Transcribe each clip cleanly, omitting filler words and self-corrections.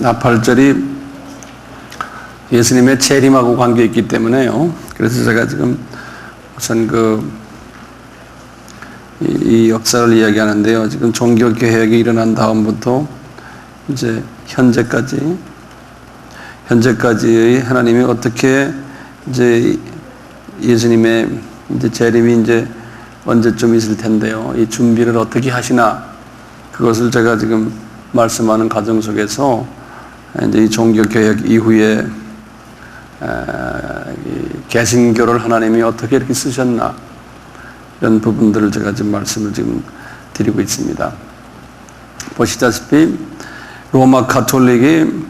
나팔절이 예수님의 재림하고 관계 있기 때문에요. 그래서 제가 지금 우선 이 역사를 이야기하는데요. 지금 종교 개혁이 일어난 다음부터 이제 현재까지의 하나님이 어떻게 이제 예수님의 이제 재림이 이제 언제쯤 있을 텐데요. 이 준비를 어떻게 하시나, 그것을 제가 지금 말씀하는 과정 속에서 이제 이 종교 개혁 이후에 개신교를 하나님이 어떻게 이렇게 쓰셨나, 이런 부분들을 제가 지금 말씀을 지금 드리고 있습니다. 보시다시피 로마 가톨릭이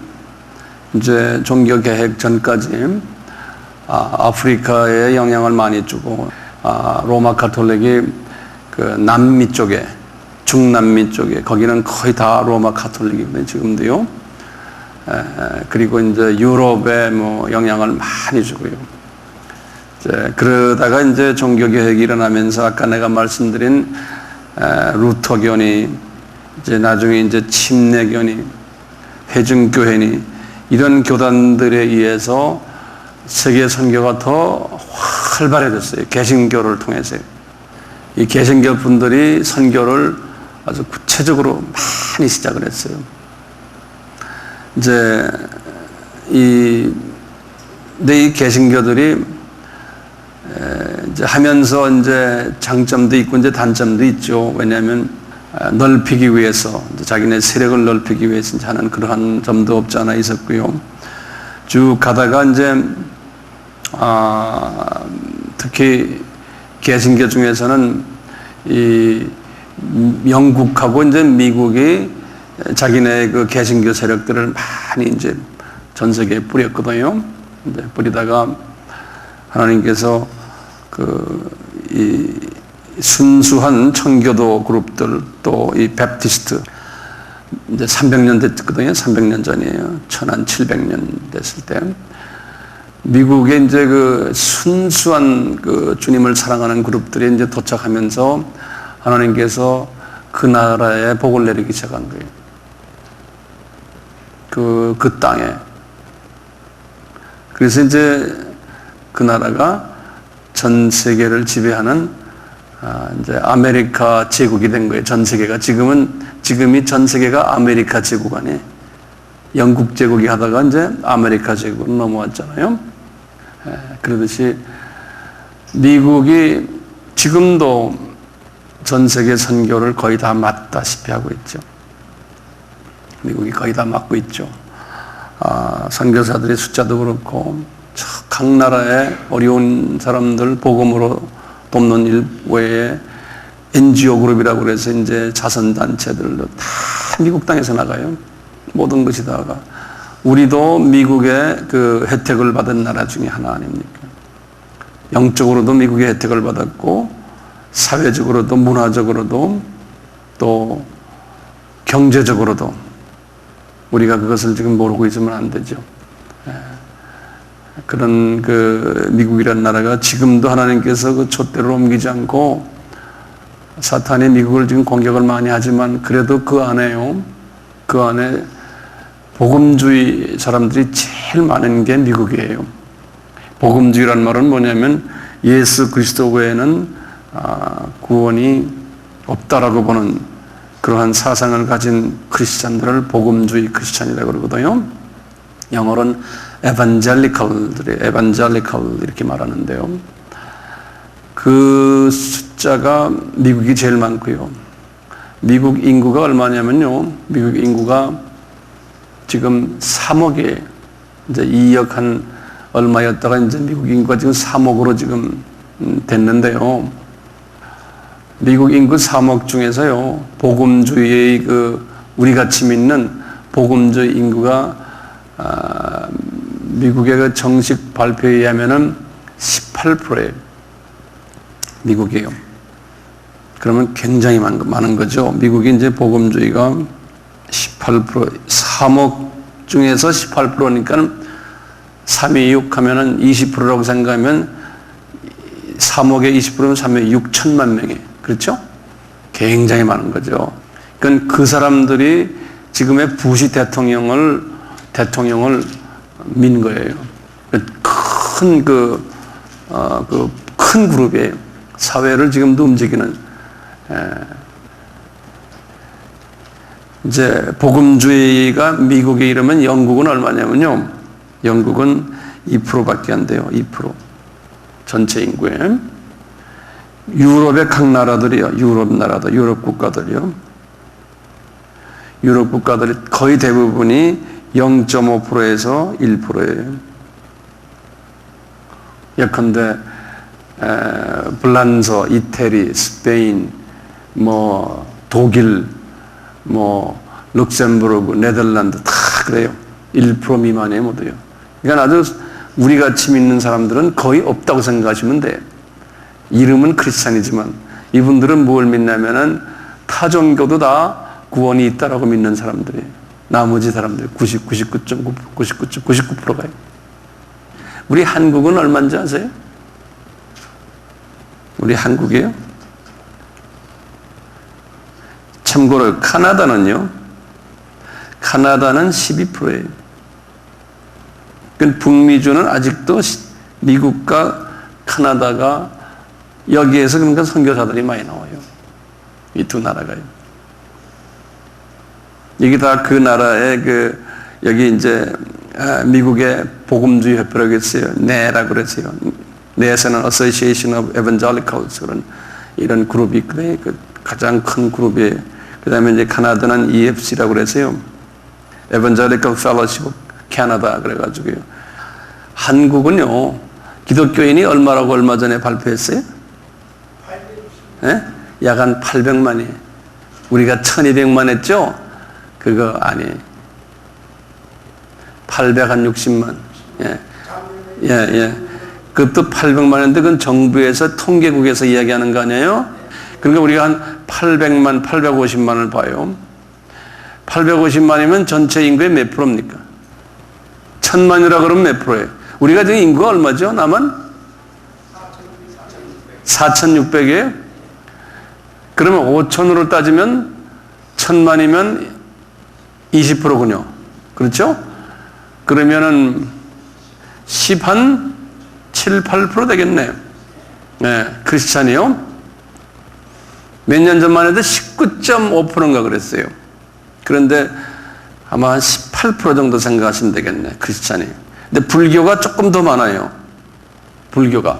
이제 종교 개혁 전까지 아프리카에 영향을 많이 주고, 로마 가톨릭이 그 남미 쪽에, 중남미 쪽에, 거기는 거의 다 로마 가톨릭이거든요, 지금도요. 그리고 이제 유럽에 뭐 영향을 많이 주고요. 그러다가 이제 종교 개혁이 일어나면서 아까 내가 말씀드린 루터교니, 이제 나중에 이제 침례교니, 회중교회니, 이런 교단들에 의해서 세계 선교가 더 활발해졌어요. 개신교를 통해서. 이 개신교 분들이 선교를 아주 구체적으로 많이 시작을 했어요. 이 개신교들이 이제 하면서 이제 장점도 있고 이제 단점도 있죠. 왜냐하면 넓히기 위해서, 자기네 세력을 넓히기 위해서 하는 그러한 점도 없지 않아 있었고요. 쭉 가다가 이제 특히 개신교 중에서는 이 영국하고 이제 미국이 자기네 그 개신교 세력들을 많이 이제 전 세계에 뿌렸거든요. 이제 뿌리다가 하나님께서 이 순수한 청교도 그룹들, 또 이 베프티스트, 이제 300년 됐거든요. 300년 전이에요. 1700년 됐을 때. 미국에 이제 그 순수한 그 주님을 사랑하는 그룹들이 이제 도착하면서 하나님께서 그 나라에 복을 내리기 시작한 거예요. 그 땅에. 그래서 이제 그 나라가 전 세계를 지배하는 이제 아메리카 제국이 된 거예요. 전 세계가. 지금이 전 세계가 아메리카 제국 안에, 영국 제국이 하다가 이제 아메리카 제국으로 넘어왔잖아요. 그러듯이 미국이 지금도 전 세계 선교를 거의 다 맡다시피 하고 있죠. 미국이 거의 다 맡고 있죠. 선교사들의 숫자도 그렇고, 각 나라의 어려운 사람들 복음으로 돕는 일 외에 NGO 그룹이라고 그래서 이제 자선단체들도 다 미국 땅에서 나가요. 모든 것이 다가. 우리도 미국의 그 혜택을 받은 나라 중에 하나 아닙니까? 영적으로도 미국의 혜택을 받았고, 사회적으로도, 문화적으로도, 또 경제적으로도 우리가 그것을 지금 모르고 있으면 안 되죠. 그런 그 미국이라는 나라가 지금도 하나님께서 그 촛대를 옮기지 않고, 사탄이 미국을 지금 공격을 많이 하지만 그래도 그 안에 복음주의 사람들이 제일 많은 게 미국이에요. 복음주의라는 말은 뭐냐면 예수 그리스도 외에는 구원이 없다라고 보는 그러한 사상을 가진 크리스찬들을 복음주의 크리스찬이라고 그러거든요. 영어로는 에반젤리컬 이렇게 말하는데요. 그 숫자가 미국이 제일 많고요. 미국 인구가 얼마냐면요. 미국 인구가 지금 3억에 이제 2억 한 얼마였다가 이제 미국 인구가 지금 3억으로 지금 됐는데요. 미국 인구 3억 중에서요, 복음주의의 우리같이 믿는 복음주의 인구가 미국의 그 정식 발표에 의하면은 18%예요. 미국이에요. 그러면 굉장히 많은 거죠. 미국이 이제 복음주의가 18%, 3억 중에서 18%니까 3에 6 하면은 20%라고 생각하면 3억에 20%면 3억 6천만 명이, 그렇죠? 굉장히 많은 거죠. 그러니까 그 사람들이 지금의 부시 대통령을 대통령을 민 거예요. 큰 그룹이에요. 사회를 지금도 움직이는. 이제 복음주의가 미국에 이르면 영국은 얼마냐면요. 영국은 2%밖에 안 돼요. 2%. 전체 인구에. 유럽의 각 나라들이요. 유럽 국가들이요. 유럽 국가들이 거의 대부분이 0.5%에서 1%예요. 예컨대 불란서, 이태리, 스페인, 독일, 룩셈부르크, 네덜란드 다 그래요. 1% 미만에 모두요. 그러니까 아주 우리 같이 믿는 사람들은 거의 없다고 생각하시면 돼요. 이름은 크리스찬이지만 이분들은 뭘 믿냐면은 타 종교도 다 구원이 있다라고 믿는 사람들이에요. 나머지 사람들 99.9%가요. 우리 한국은 얼마인지 아세요? 우리 한국이요? 참고로 카나다는 12%예요. 북미주는 아직도 미국과 카나다가 여기에서 그러니까 선교사들이 많이 나와요. 이 두 나라가요. 이게 다 그 나라의 여기 이제 미국의 복음주의 협회라고 했어요. 네라고 그랬어요. 네에서는 Association of Evangelicals 그런 이런 그룹이 있거든요. 가장 큰 그룹이에요. 그 다음에 이제 카나다는 EFC라고 그랬어요. Evangelical Fellowship of Canada 그래가지고요. 한국은요, 기독교인이 얼마라고 얼마 전에 발표했어요? 예? 약 한 800만이. 우리가 1200만 했죠? 그거 아니에요. 860만. 예. 그것도 800만인데 그건 정부에서 통계국에서 이야기하는 거 아니에요? 그러니까 우리가 한 800만, 850만을 봐요. 850만이면 전체 인구의 몇 프로입니까? 1000만이라 그러면 몇 프로예요? 우리가 지금 인구가 얼마죠? 남은? 4600이에요? 그러면 5천으로 따지면 1000만이면 20%군요. 그렇죠? 그러면은 10한 7, 8% 되겠네요. 네, 크리스찬이요. 몇 년 전만 해도 19.5%인가 그랬어요. 그런데 아마 한 18% 정도 생각하시면 되겠네, 크리스찬이. 근데 불교가 조금 더 많아요. 불교가.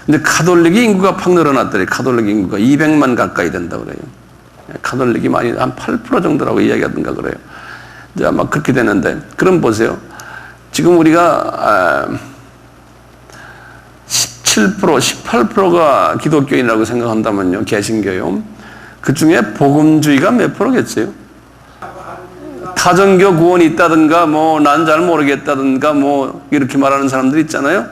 근데 가톨릭이 인구가 팍 늘어났더래. 가톨릭 인구가 200만 가까이 된다 그래요. 가톨릭이 많이 한 8% 정도라고 이야기하던가 그래요. 이제 아마 그렇게 되는데, 그럼 보세요. 지금 우리가 17%, 18%가 기독교인이라고 생각한다면요, 개신교요. 그 중에 복음주의가 몇 프로겠어요? 타종교 구원이 있다든가, 난 잘 모르겠다든가, 이렇게 말하는 사람들 있잖아요.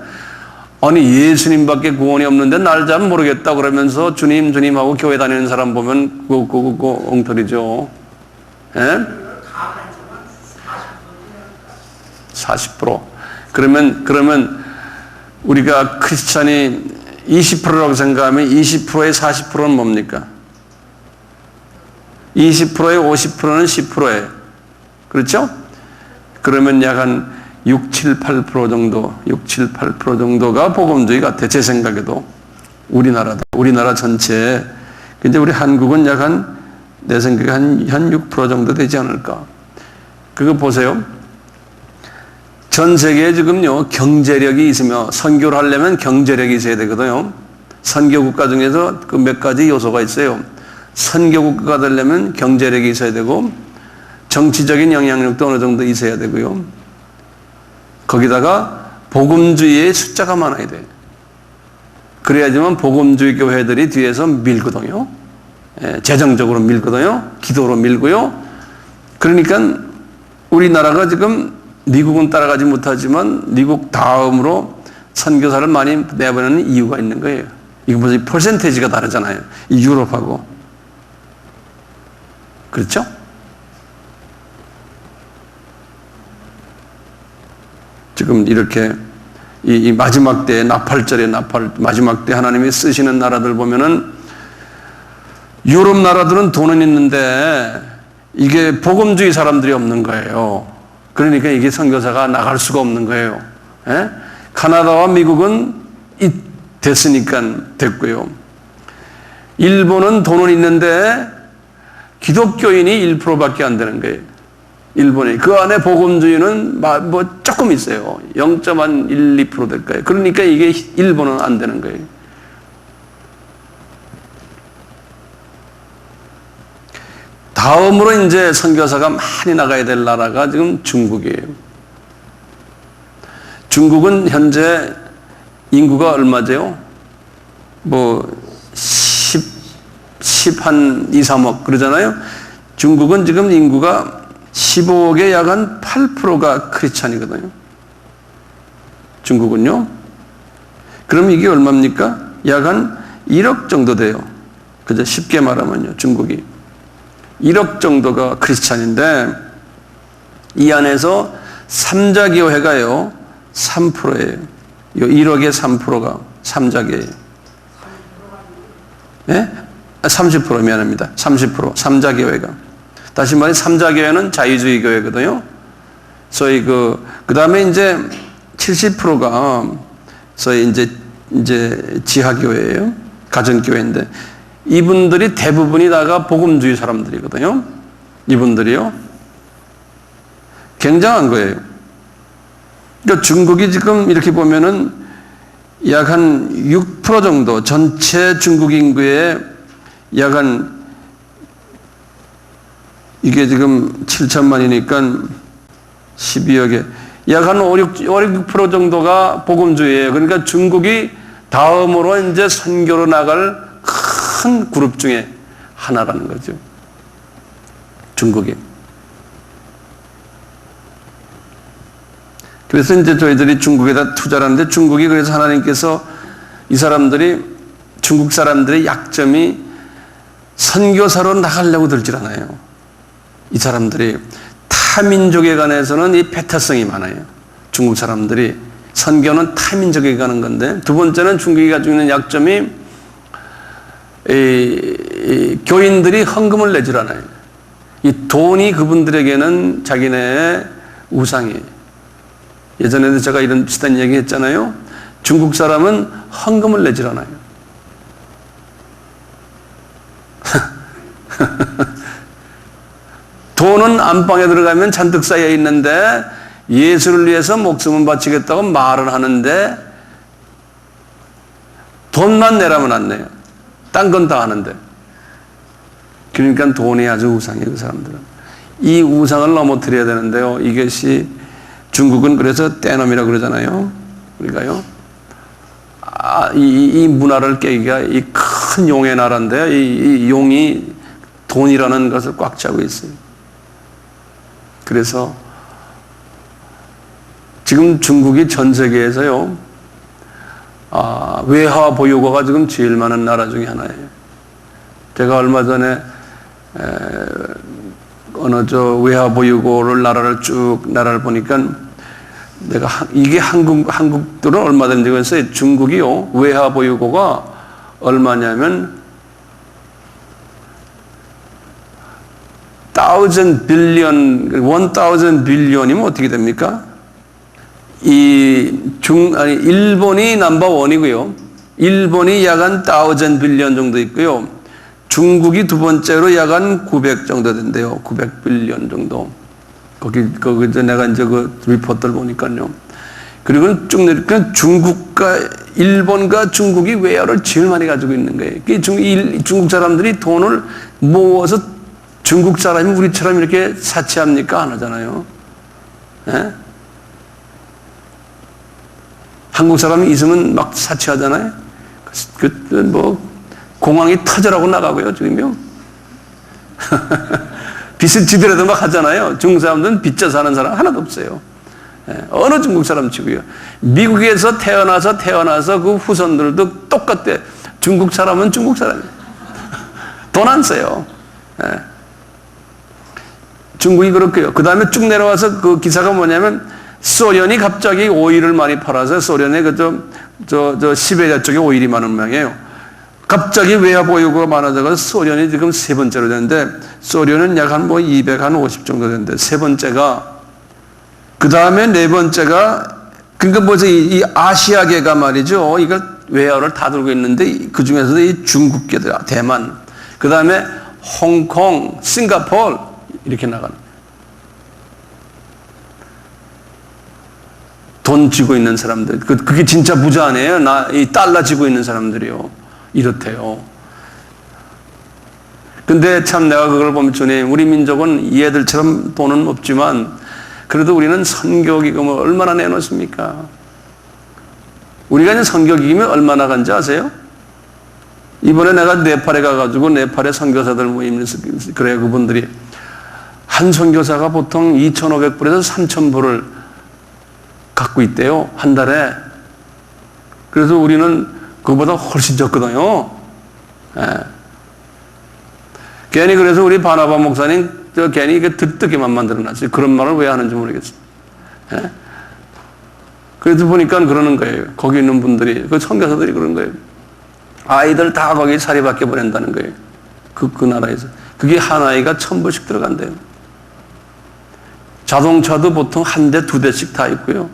아니, 예수님밖에 구원이 없는데 날 잘 모르겠다 그러면서 주님 하고 교회 다니는 사람 보면 그거 엉터리죠. 예? 40%. 그러면 우리가 크리스찬이 20%라고 생각하면 20%의 40%는 뭡니까? 20%의 50%는 10%예요. 그렇죠? 그러면 약 한 6, 7, 8% 정도, 6, 7, 8% 정도가 복음주의 같아. 제 생각에도. 우리나라 전체에. 근데 우리 한국은 내 생각에 한 6% 정도 되지 않을까. 그거 보세요. 전 세계에 지금요, 경제력이 있으며, 선교를 하려면 경제력이 있어야 되거든요. 선교국가 중에서 그 몇 가지 요소가 있어요. 선교국가가 되려면 경제력이 있어야 되고, 정치적인 영향력도 어느 정도 있어야 되고요. 거기다가 복음주의의 숫자가 많아야 돼. 그래야지만 복음주의 교회들이 뒤에서 밀거든요. 재정적으로 밀거든요. 기도로 밀고요. 그러니까 우리나라가 지금 미국은 따라가지 못하지만 미국 다음으로 선교사를 많이 내보내는 이유가 있는 거예요. 이거 무슨 퍼센테이지가 다르잖아요. 이 유럽하고. 그렇죠? 지금 이렇게 이 마지막 때에 나팔절에 마지막 때 하나님이 쓰시는 나라들 보면은 유럽 나라들은 돈은 있는데 이게 복음주의 사람들이 없는 거예요. 그러니까 이게 선교사가 나갈 수가 없는 거예요. 예? 카나다와 미국은 됐으니까 됐고요. 일본은 돈은 있는데 기독교인이 1%밖에 안 되는 거예요. 일본에. 그 안에 복음주의는 뭐 조금 있어요. 0.1, 2% 될 거예요. 그러니까 이게 일본은 안 되는 거예요. 다음으로 이제 선교사가 많이 나가야 될 나라가 지금 중국이에요. 중국은 현재 인구가 얼마죠? 뭐 10한 2, 3억 그러잖아요. 중국은 지금 인구가 15억의 약 한 8%가 크리스찬이거든요. 중국은요. 그럼 이게 얼마입니까? 약 한 1억 정도 돼요. 그죠? 쉽게 말하면요. 중국이 1억 정도가 크리스찬인데 이 안에서 삼자교회가요 3%예요. 1억의 3%가 삼자교회예요. 네? 30% 미안합니다. 30% 삼자교회가. 다시 말해 삼자교회는 자유주의 교회거든요. 소위 그 다음에 이제 70%가 소위 이제 지하교회예요. 가정교회인데 이분들이 대부분이 다가 복음주의 사람들이거든요. 이분들이요. 굉장한 거예요. 그러니까 중국이 지금 이렇게 보면은 약 한 6% 정도 전체 중국 인구의 약 한 이게 지금 7천만이니까 12억에 약 한 5, 6% 정도가 복음주의예요. 그러니까 중국이 다음으로 이제 선교로 나갈 큰 그룹 중에 하나라는 거죠. 중국이. 그래서 이제 저희들이 중국에다 투자를 하는데 중국이 그래서 하나님께서 이 사람들이 중국 사람들의 약점이 선교사로 나가려고 들질 않아요. 이 사람들이 타민족에 관해서는 이 배타성이 많아요. 중국 사람들이 선교는 타민족에 가는 건데 두 번째는 중국이 가지고 있는 약점이 교인들이 헌금을 내질 않아요. 이 돈이 그분들에게는 자기네의 우상이에요. 예전에도 제가 이런 비슷한 얘기 했잖아요. 중국 사람은 헌금을 내질 않아요. 돈은 안방에 들어가면 잔뜩 쌓여 있는데 예수를 위해서 목숨을 바치겠다고 말을 하는데 돈만 내라면 안 내요. 딴 건 다 하는데. 그러니까 돈이 아주 우상이에요. 그 사람들은. 이 우상을 넘어뜨려야 되는데요. 이것이 중국은 그래서 떼놈이라고 그러잖아요. 우리가요. 이 문화를 깨기가 이 큰 용의 나라인데 이 용이 돈이라는 것을 꽉 차고 있어요. 그래서 지금 중국이 전 세계에서요, 외화 보유고가 지금 제일 많은 나라 중에 하나예요. 제가 얼마 전에 어느 외화 보유고를 나라를 보니까 이게 한국들은 얼마 된지 그랬어요. 중국이요, 외화 보유고가 얼마냐면 1000 빌리언이면 어떻게 됩니까? 일본이 넘버1이고요. 일본이 약 한 1000 빌리언 정도 있고요. 중국이 두 번째로 약 한 900 정도 된대요. 900 빌리언 정도. 거기 내가 이제 그 리포트를 보니까요. 그리고 쭉 내리니까 일본과 중국이 외화를 제일 많이 가지고 있는 거예요. 중국 사람들이 돈을 모아서 중국 사람이 우리처럼 이렇게 사치합니까? 안 하잖아요. 예? 한국 사람이 있으면 막 사치하잖아요. 공항이 터져라고 나가고요, 지금요. 빚을 지더라도 막 하잖아요. 중국 사람들은 빚져 사는 사람 하나도 없어요. 예, 어느 중국 사람 치고요. 미국에서 태어나서 그 후손들도 똑같대. 중국 사람은 중국 사람이에요. 돈 안 써요. 예. 중국이 그렇고요. 그 다음에 쭉 내려와서 그 기사가 뭐냐면 소련이 갑자기 오일을 많이 팔아서 소련의 시베리아 쪽에 오일이 많은 모양이에요. 갑자기 외화 보유고가 많아져서 소련이 지금 세 번째로 되는데 소련은 약 한 250 정도 되는데 세 번째가 그 다음에 네 번째가, 그러니까 뭐죠? 이 아시아계가 말이죠. 이걸 웨어를 다 들고 있는데 그 중에서도 이 중국계들, 대만, 그 다음에 홍콩, 싱가포르 이렇게 나가는. 돈 쥐고 있는 사람들, 그게 진짜 부자 아니에요? 이 달러 쥐고 있는 사람들이요. 이렇대요. 근데 참 내가 그걸 보면 주님, 우리 민족은 얘들처럼 돈은 없지만 그래도 우리는 선교기금을 얼마나 내놓습니까? 우리가 이제 선교기금이 얼마나 간지 아세요? 이번에 내가 네팔에 가가지고 네팔의 선교사들 모임을 그래요. 그분들이 한 선교사가 보통 2,500불에서 3,000불을 갖고 있대요. 한 달에. 그래서 우리는 그거보다 훨씬 적거든요. 예. 괜히 그래서 우리 바나바 목사님 괜히 이게 들뜨게만 만들어놨어요. 그런 말을 왜 하는지 모르겠어요. 예? 그래서 보니까 그러는 거예요. 거기 있는 분들이, 그 선교사들이 그런 거예요. 아이들 다 거기 사립학교 보낸다는 거예요. 그 나라에서. 그게 한 아이가 1,000불씩 들어간대요. 자동차도 보통 한 대, 두 대씩 다 있고요.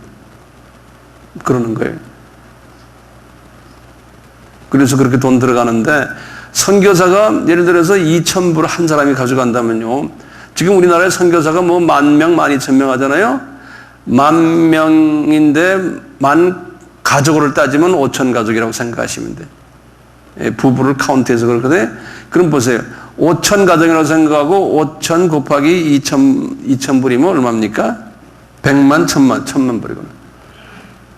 그러는 거예요. 그래서 그렇게 돈 들어가는데, 선교사가 예를 들어서 2,000불 한 사람이 가져간다면요. 지금 우리나라에 선교사가 뭐 10,000명, 12,000명 하잖아요. 10,000명인데 만 가족을 따지면 5,000가족이라고 생각하시면 돼요. 예, 부부를 카운트해서 그렇거든요. 그럼 보세요. 5,000가정이라고 생각하고 5,000 곱하기 2,000불이면 얼마입니까? 100만, 1,000만 불이거든요.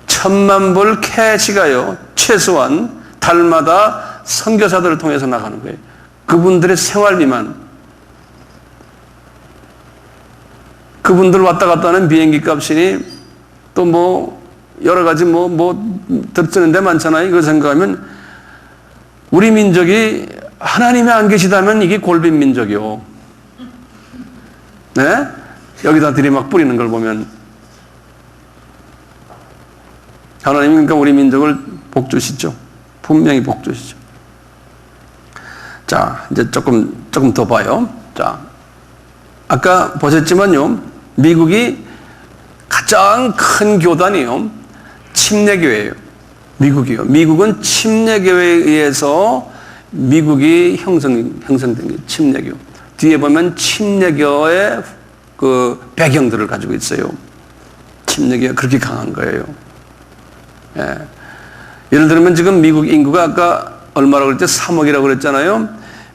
1,000만 불 캐시가요. 최소한 달마다 선교사들을 통해서 나가는 거예요. 그분들의 생활비만. 그분들 왔다 갔다 하는 비행기 값이니 또 뭐 여러 가지 들쓰는 데 많잖아요. 이거 생각하면 우리 민족이 하나님이 안 계시다면 이게 골빈 민족이요. 네? 여기다 들이막 뿌리는 걸 보면 하나님이 그러니까 우리 민족을 복 주시죠. 분명히 복 주시죠. 자, 이제 조금 더 봐요. 자, 아까 보셨지만요, 미국이 가장 큰 교단이요, 침례교회예요. 미국이요. 미국은 침례교회에 의해서 미국이 형성된 게 침례교. 뒤에 보면 침례교의 그 배경들을 가지고 있어요. 침례교가 그렇게 강한 거예요. 예. 예를 들면 지금 미국 인구가 아까 얼마라고 그랬죠? 3억이라고 그랬잖아요.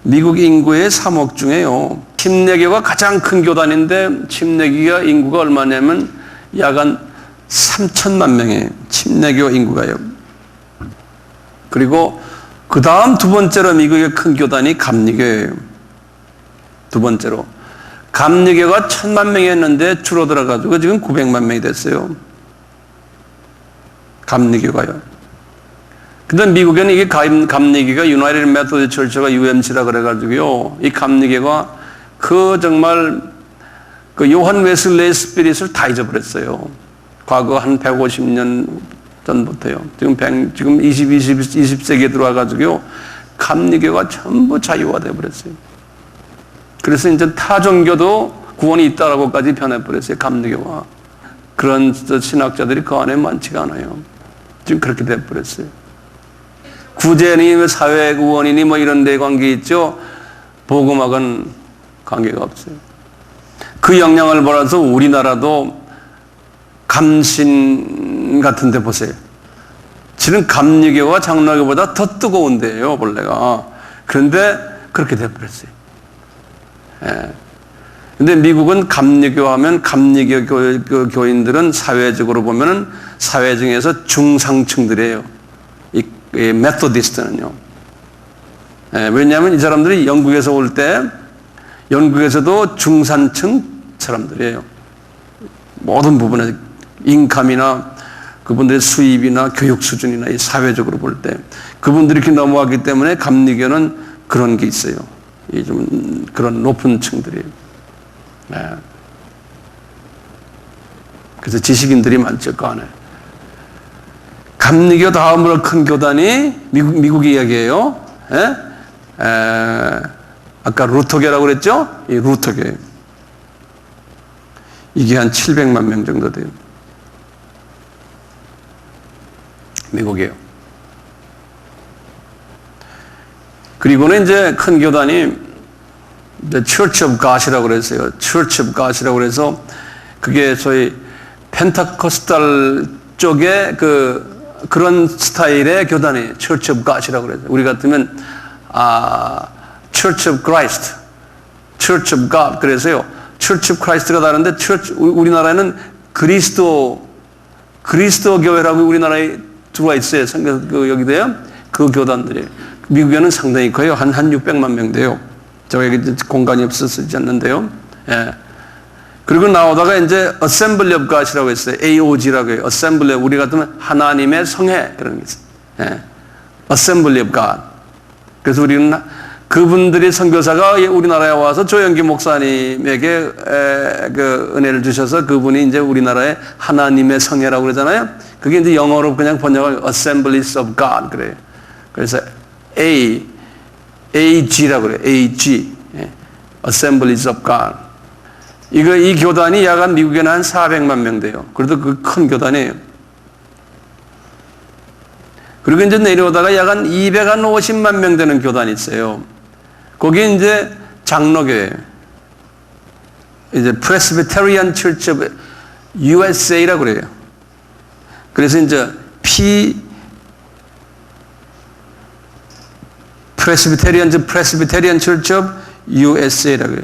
미국 인구의 3억 중에요. 침례교가 가장 큰 교단인데 침례교가 인구가 얼마냐면 약 한 3천만 명의 침례교 인구가요. 그리고 그 다음 두 번째로 미국의 큰 교단이 감리교예요. 두 번째로. 감리교가 1,000만 명이었는데 줄어들어가지고 지금 900만 명이 됐어요. 감리교가요. 근데 미국에는 이게 감리교가 United Methodist Church가 UMC라 그래가지고요. 이 감리교가 정말 그 요한 웨슬레이 스피릿을 다 잊어버렸어요. 과거 한 150년 전부터요. 지금 20세기에 들어와가지고요. 감리교가 전부 자유화돼 버렸어요. 그래서 이제 타 종교도 구원이 있다라고까지 변해버렸어요. 감리교가. 그런 신학자들이 그 안에 많지가 않아요. 지금 그렇게 돼버렸어요. 구제니 사회 구원이니 이런 데 관계 있죠. 복음학은 관계가 없어요. 그 영향을 받아서 우리나라도 감신 같은 데 보세요. 지금 감리교가 장로교보다 더 뜨거운 데예요, 본래가. 그런데 그렇게 돼버렸어요. 예. 근데 미국은 감리교 하면 감리교 교인들은 사회적으로 보면은 사회 중에서 중상층들이에요. 이 메소디스트는요. 예, 왜냐하면 이 사람들이 영국에서 올 때 영국에서도 중산층 사람들이에요. 모든 부분에 인감이나 그분들의 수입이나 교육 수준이나 이 사회적으로 볼 때 그분들이 이렇게 넘어왔기 때문에 감리교는 그런 게 있어요. 이 좀 그런 높은 층들이에요. 네. 그래서 지식인들이 많죠, 그 안에. 감리교 다음으로 큰 교단이 미국 이야기예요. 예? 아까 루터교라고 그랬죠? 이 루터교. 이게 한 700만 명 정도 돼요. 미국이에요. 그리고는 이제 큰 교단이 이제 Church of God이라고 그랬어요. Church of God이라고 그래서 그게 소위 펜타코스탈 쪽의 그런 스타일의 교단이에요. Church of God이라고 그래서 우리 같으면 Church of Christ, Church of God 그래서요. Church of Christ가 다른데 우리나라에는 그리스도 교회라고 우리나라에 들어와 있어요. 여기도요. 그 교단들이 미국에는 상당히 커요. 한 600만 명 돼요. 저에게 공간이 없어서 쓰지 않는데요. 예. 그리고 나오다가 이제 Assembly of God이라고 했어요. AOG라고 해요. Assembly, 우리 같으면 하나님의 성회 그런 게 있어요. 예. Assembly of God. 그래서 우리는 그분들이 선교사가 우리나라에 와서 조영기 목사님에게 그 은혜를 주셔서 그분이 이제 우리나라의 하나님의 성회라고 그러잖아요. 그게 이제 영어로 그냥 번역을 Assemblies of God 그래요. 그래서 AG라고 그래요. AG. 예. Assemblies of God. 이 교단이 약간 미국에는 한 400만 명 돼요. 그래도 그 큰 교단이에요. 그리고 이제 내려오다가 약간 250만 명 되는 교단이 있어요. 거기 이제 장로교회예요. 이제 Presbyterian Church of USA라고 그래요. 그래서 이제 Presbyterian Church of USA라고 해요.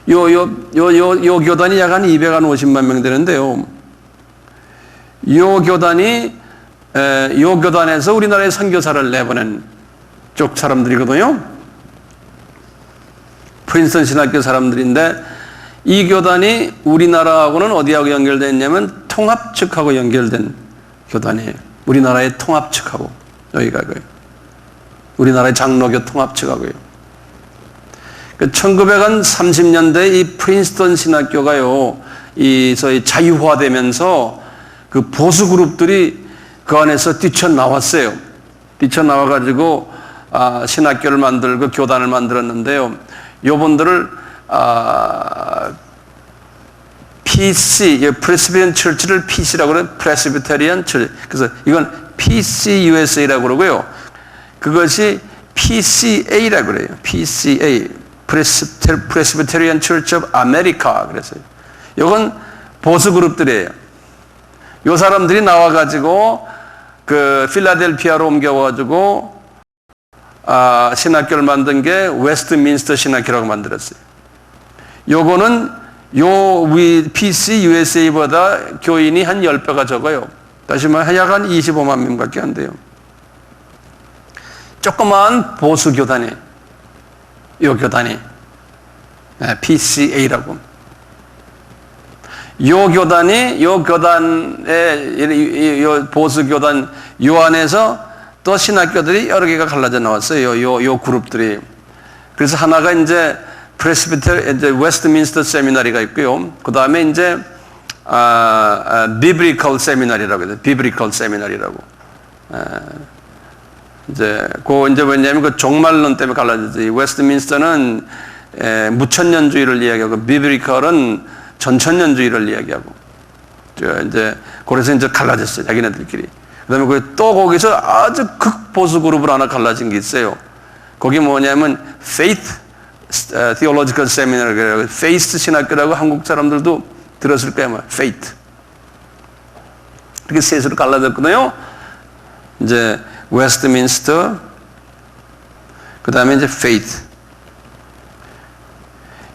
요 교단이 약 한 250만 명 되는데요. 요 교단에서 우리나라에 선교사를 내보낸 쪽 사람들이거든요. 프린스턴 신학교 사람들인데 이 교단이 우리나라하고는 어디하고 연결되어 있냐면 통합 측하고 연결된 교단이에요. 우리나라의 통합 측하고 여기가 그거예요. 우리나라의 장로교 통합 측하고요. 1930년대 이 프린스턴 신학교가요, 소위 자유화되면서 그 보수 그룹들이 그 안에서 뛰쳐나왔어요. 뛰쳐나와가지고, 신학교를 만들고 교단을 만들었는데요. 요분들을, PC, 프레스비테리안 처치를 PC라고 그래요. 프레스비테리안 처치. 그래서 이건 PCUSA라고 그러고요. 그것이 PCA라고 그래요. PCA. Presbyterian Church of America. 그랬어요. 이건 보수 그룹들이에요. 요 사람들이 나와가지고, 필라델피아로 옮겨와가지고, 신학교를 만든 게 웨스트민스터 신학교라고 만들었어요. 요거는 PCUSA보다 교인이 한 10배가 적어요. 다시 말해, 약 한 25만 명밖에 안 돼요. 조그마한 보수 교단이, 요 교단이, PCA라고. 요 교단의, 요 보수 교단, 요 안에서 또 신학교들이 여러 개가 갈라져 나왔어요. 요 그룹들이. 그래서 하나가 이제 웨스트민스터 세미나리가 있고요. 그 다음에 이제, 비브리컬 세미나리라고 해요. 비브리컬 세미나리라고. 이제 왜냐면 그 종말론 때문에 갈라졌지. 웨스트민스터는 무천년주의를 이야기하고, 비브리컬은 전천년주의를 이야기하고. 그래서 이제 갈라졌어요. 자기네들끼리. 그 다음에 또 거기서 아주 극보수 그룹으로 하나 갈라진 게 있어요. 거기 뭐냐면, Faith Theological Seminary, Faith 신학교라고 한국 사람들도 들었을 거예요. Faith. 이렇게 셋으로 갈라졌거든요. 이제, 웨스트민스터, 그 다음에 이제 Faith.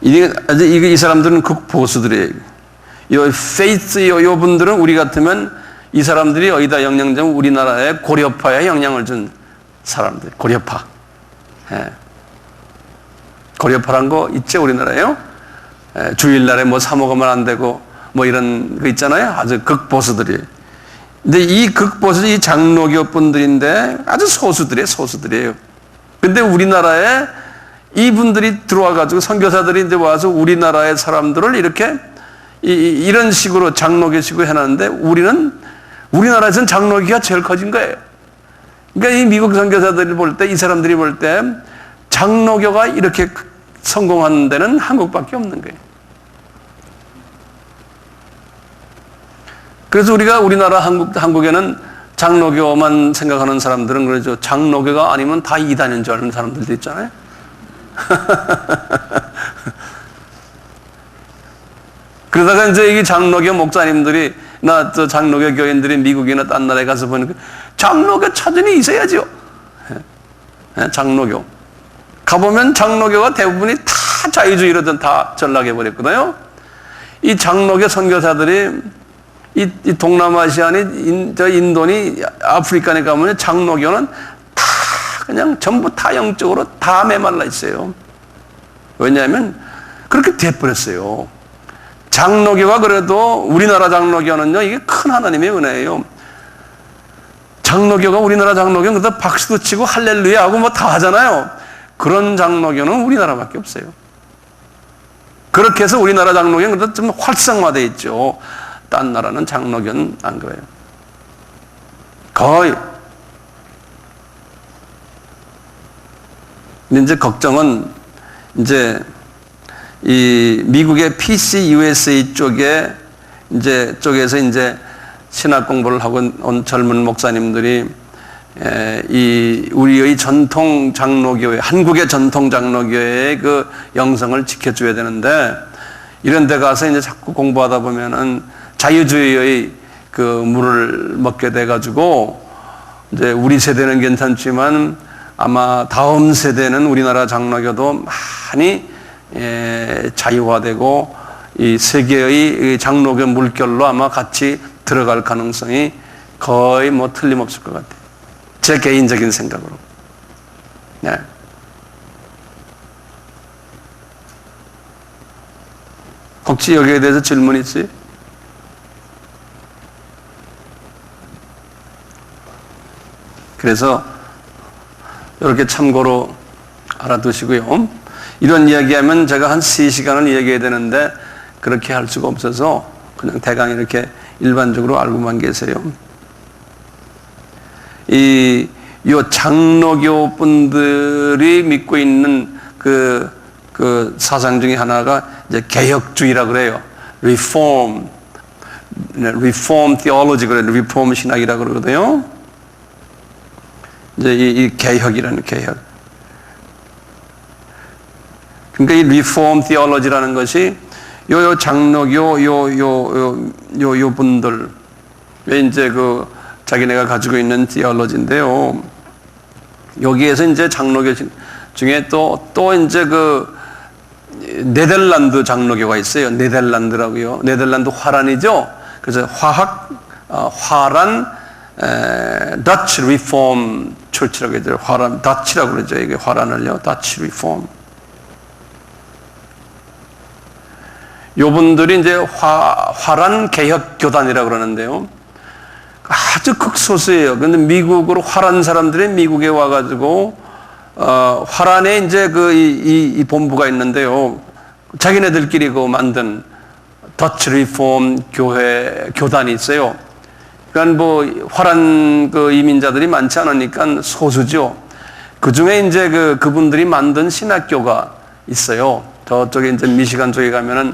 이 사람들은 극보수들이에요. Faith, 요 분들은 우리 같으면 이 사람들이 어디다 영향 좀 우리나라의 고려파에 영향을 준 사람들. 고려파. 예. 고려파란 거 있죠, 우리나라에요? 주일날에 뭐 사먹으면 안 되고, 뭐 이런 거 있잖아요. 아주 극보수들이에요. 근데 이 극보수, 이 장로교 분들인데 아주 소수들이에요. 근데 우리나라에 이분들이 들어와가지고 선교사들이 이제 와서 우리나라의 사람들을 이렇게 이런 식으로 장로교식으로 해놨는데 우리나라에서는 장로교가 제일 커진 거예요. 그러니까 이 미국 선교사들이 볼 때, 이 사람들이 볼 때 장로교가 이렇게 성공한 데는 한국밖에 없는 거예요. 그래서 우리나라 한국에는 장로교만 생각하는 사람들은 그러죠. 장로교가 아니면 다 이단인 줄 아는 사람들도 있잖아요. 그러다가 이제 이 장로교 목사님들이 또 장로교 교인들이 미국이나 딴 나라에 가서 보니까 장로교 차전이 있어야죠. 장로교 가보면 장로교가 대부분이 다 자유주의로든 다 전락해 버렸거든요. 이 장로교 선교사들이 이 동남아시아니 인도니 아프리카에 가면 장로교는 다 그냥 전부 다 영적으로 다 메말라 있어요. 왜냐하면 그렇게 돼버렸어요. 장로교가 그래도 우리나라 장로교는요, 이게 큰 하나님의 은혜예요. 장로교가 우리나라 장로교는 그래도 박수도 치고 할렐루야 하고 뭐 다 하잖아요. 그런 장로교는 우리나라밖에 없어요. 그렇게 해서 우리나라 장로교는 그래도 좀 활성화되어 있죠. 딴 나라는 장로교는 안 그래요. 거의. 근데 이제 걱정은 이제 이 미국의 PCUSA 쪽에서 이제 신학 공부를 하고 온 젊은 목사님들이 우리의 전통 장로교회, 한국의 전통 장로교회의 그 영성을 지켜줘야 되는데, 이런 데 가서 이제 자꾸 공부하다 보면은 자유주의의 그 물을 먹게 돼가지고, 이제 우리 세대는 괜찮지만 아마 다음 세대는 우리나라 장로교도 많이 자유화되고 이 세계의 장로교 물결로 아마 같이 들어갈 가능성이 거의 뭐 틀림없을 것 같아요. 제 개인적인 생각으로. 네. 혹시 여기에 대해서 질문 있어요? 그래서 이렇게 참고로 알아두시고요. 이런 이야기하면 제가 한 3시간을 얘기해야 되는데 그렇게 할 수가 없어서 그냥 대강 이렇게 일반적으로 알고만 계세요. 요 장로교 분들이 믿고 있는 그 사상 중에 하나가 이제 개혁주의라고 그래요. Reform theology 그래요. Reform 신학이라고 그러거든요. 이제 이 개혁이라는 개혁. 그러니까 이 Reform theology라는 것이 요 장로교 요 분들 왜 이제 자기네가 가지고 있는 theology인데요. 여기에서 이제 장로교 중에 또 이제 네덜란드 장로교가 있어요. 네덜란드라고요. 네덜란드 화란이죠. 그래서 화란 Dutch Reform Church라고 해요. 화란 Dutch라고 그러죠. 이게 화란을요. Dutch Reform. 요분들이 이제 화란 개혁 교단이라고 그러는데요. 아주 극소수예요. 그런데 미국으로 화란 사람들이 미국에 와가지고 화란에 이제 이 본부가 있는데요. 자기네들끼리 만든 더치 리폼 교단이 있어요. 그러니까 뭐 화란 이민자들이 많지 않으니까 소수죠. 그 중에 이제 그분들이 만든 신학교가 있어요. 저쪽에 이제 미시간 쪽에 가면은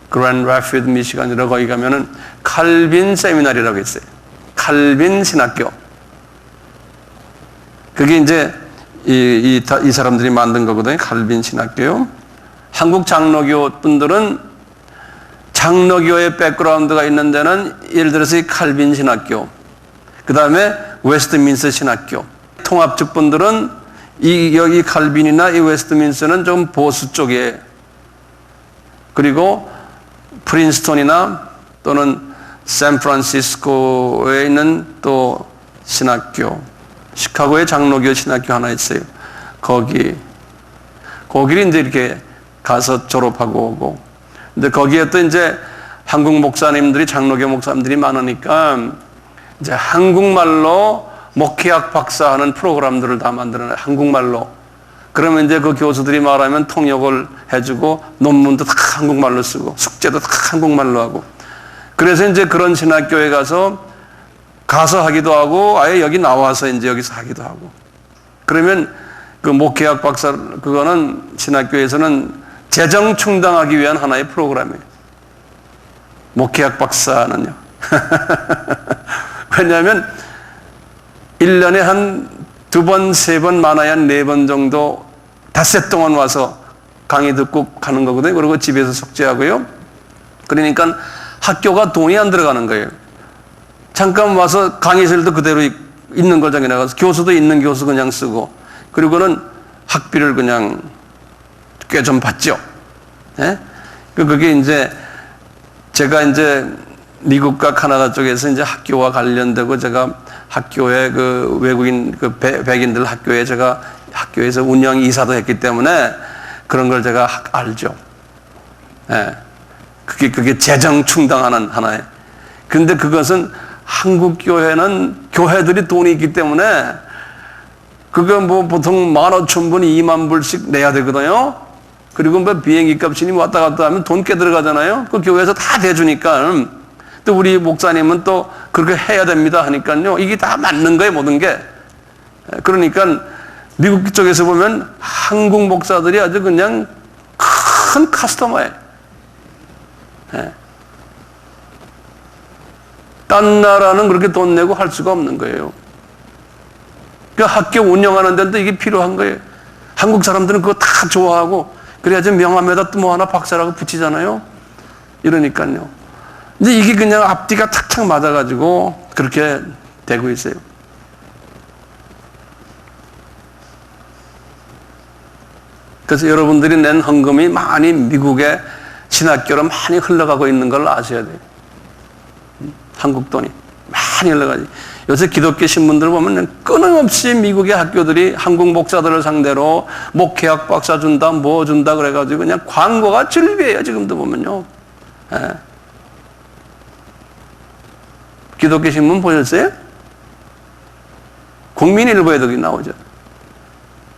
그랜드 라피드 미시간이라고 거기 가면은 칼빈 세미나리라고 있어요. 칼빈 신학교. 그게 이제 이 사람들이 만든 거거든요. 칼빈 신학교요. 한국 장로교 분들은 장로교의 백그라운드가 있는 데는 예를 들어서 이 칼빈 신학교, 그 다음에 웨스트민스터 신학교. 통합적 분들은 여기 칼빈이나 이 웨스트민스터는 좀 보수 쪽에, 그리고 프린스턴이나 또는 샌프란시스코에 있는 또 신학교, 시카고의 장로교 신학교 하나 있어요. 거기를 이제 이렇게 가서 졸업하고 오고. 근데 거기에 또 이제 한국 목사님들이, 장로교 목사님들이 많으니까 이제 한국말로 목회학 박사하는 프로그램들을 다 만들어놔요. 한국말로. 그러면 이제 그 교수들이 말하면 통역을 해주고 논문도 다 한국말로 쓰고 숙제도 다 한국말로 하고. 그래서 이제 그런 신학교에 가서 하기도 하고 아예 여기 나와서 이제 여기서 하기도 하고. 그러면 그 목회학 박사 그거는 신학교에서는 재정 충당하기 위한 하나의 프로그램이에요. 목회학 박사는요. 왜냐하면 1년에 한 2번, 3번, 많아야 4번 정도 닷새 동안 와서 강의 듣고 가는 거거든요. 그리고 집에서 숙제하고요. 그러니까 학교가 돈이 안 들어가는 거예요. 잠깐 와서 강의실도 그대로 있는 거장에 나가서 교수도 있는 교수 그냥 쓰고, 그리고는 학비를 그냥 꽤 좀 받죠. 예? 그게 이제 제가 이제 미국과 카나다 쪽에서 이제 학교와 관련되고, 제가 학교에 그 외국인 그 백인들 학교에 제가 학교에서 운영 이사도 했기 때문에 그런 걸 제가 알죠. 예. 그게 재정 충당하는 하나의. 근데 그것은 한국 교회는 교회들이 돈이 있기 때문에 그거 뭐 보통 15,000불, 20,000불씩 내야 되거든요. 그리고 뭐 비행기 값이니 왔다 갔다 하면 돈 꽤 들어가잖아요. 그 교회에서 다 대주니까. 또 우리 목사님은 또 그렇게 해야 됩니다 하니까요. 이게 다 맞는 거예요, 모든 게. 그러니까 미국 쪽에서 보면 한국 목사들이 아주 그냥 큰 카스터머예요. 예. 딴 나라는 그렇게 돈 내고 할 수가 없는 거예요. 그 학교 운영하는 데도 이게 필요한 거예요. 한국 사람들은 그거 다 좋아하고, 그래야지 명함에다 또 뭐 하나 박사라고 붙이잖아요. 이러니까요. 근데 이게 그냥 앞뒤가 탁탁 맞아가지고 그렇게 되고 있어요. 그래서 여러분들이 낸 헌금이 많이 미국의 신학교로 많이 흘러가고 있는 걸 아셔야 돼요. 한국 돈이 많이 흘러가지. 요새 기독교 신문들 보면 끊임없이 미국의 학교들이 한국 목사들을 상대로 목회학 박사 준다, 뭐 준다 그래가지고 그냥 광고가 즐비해요. 지금도 보면요. 예. 기독교 신문 보셨어요? 국민일보에도 나오죠.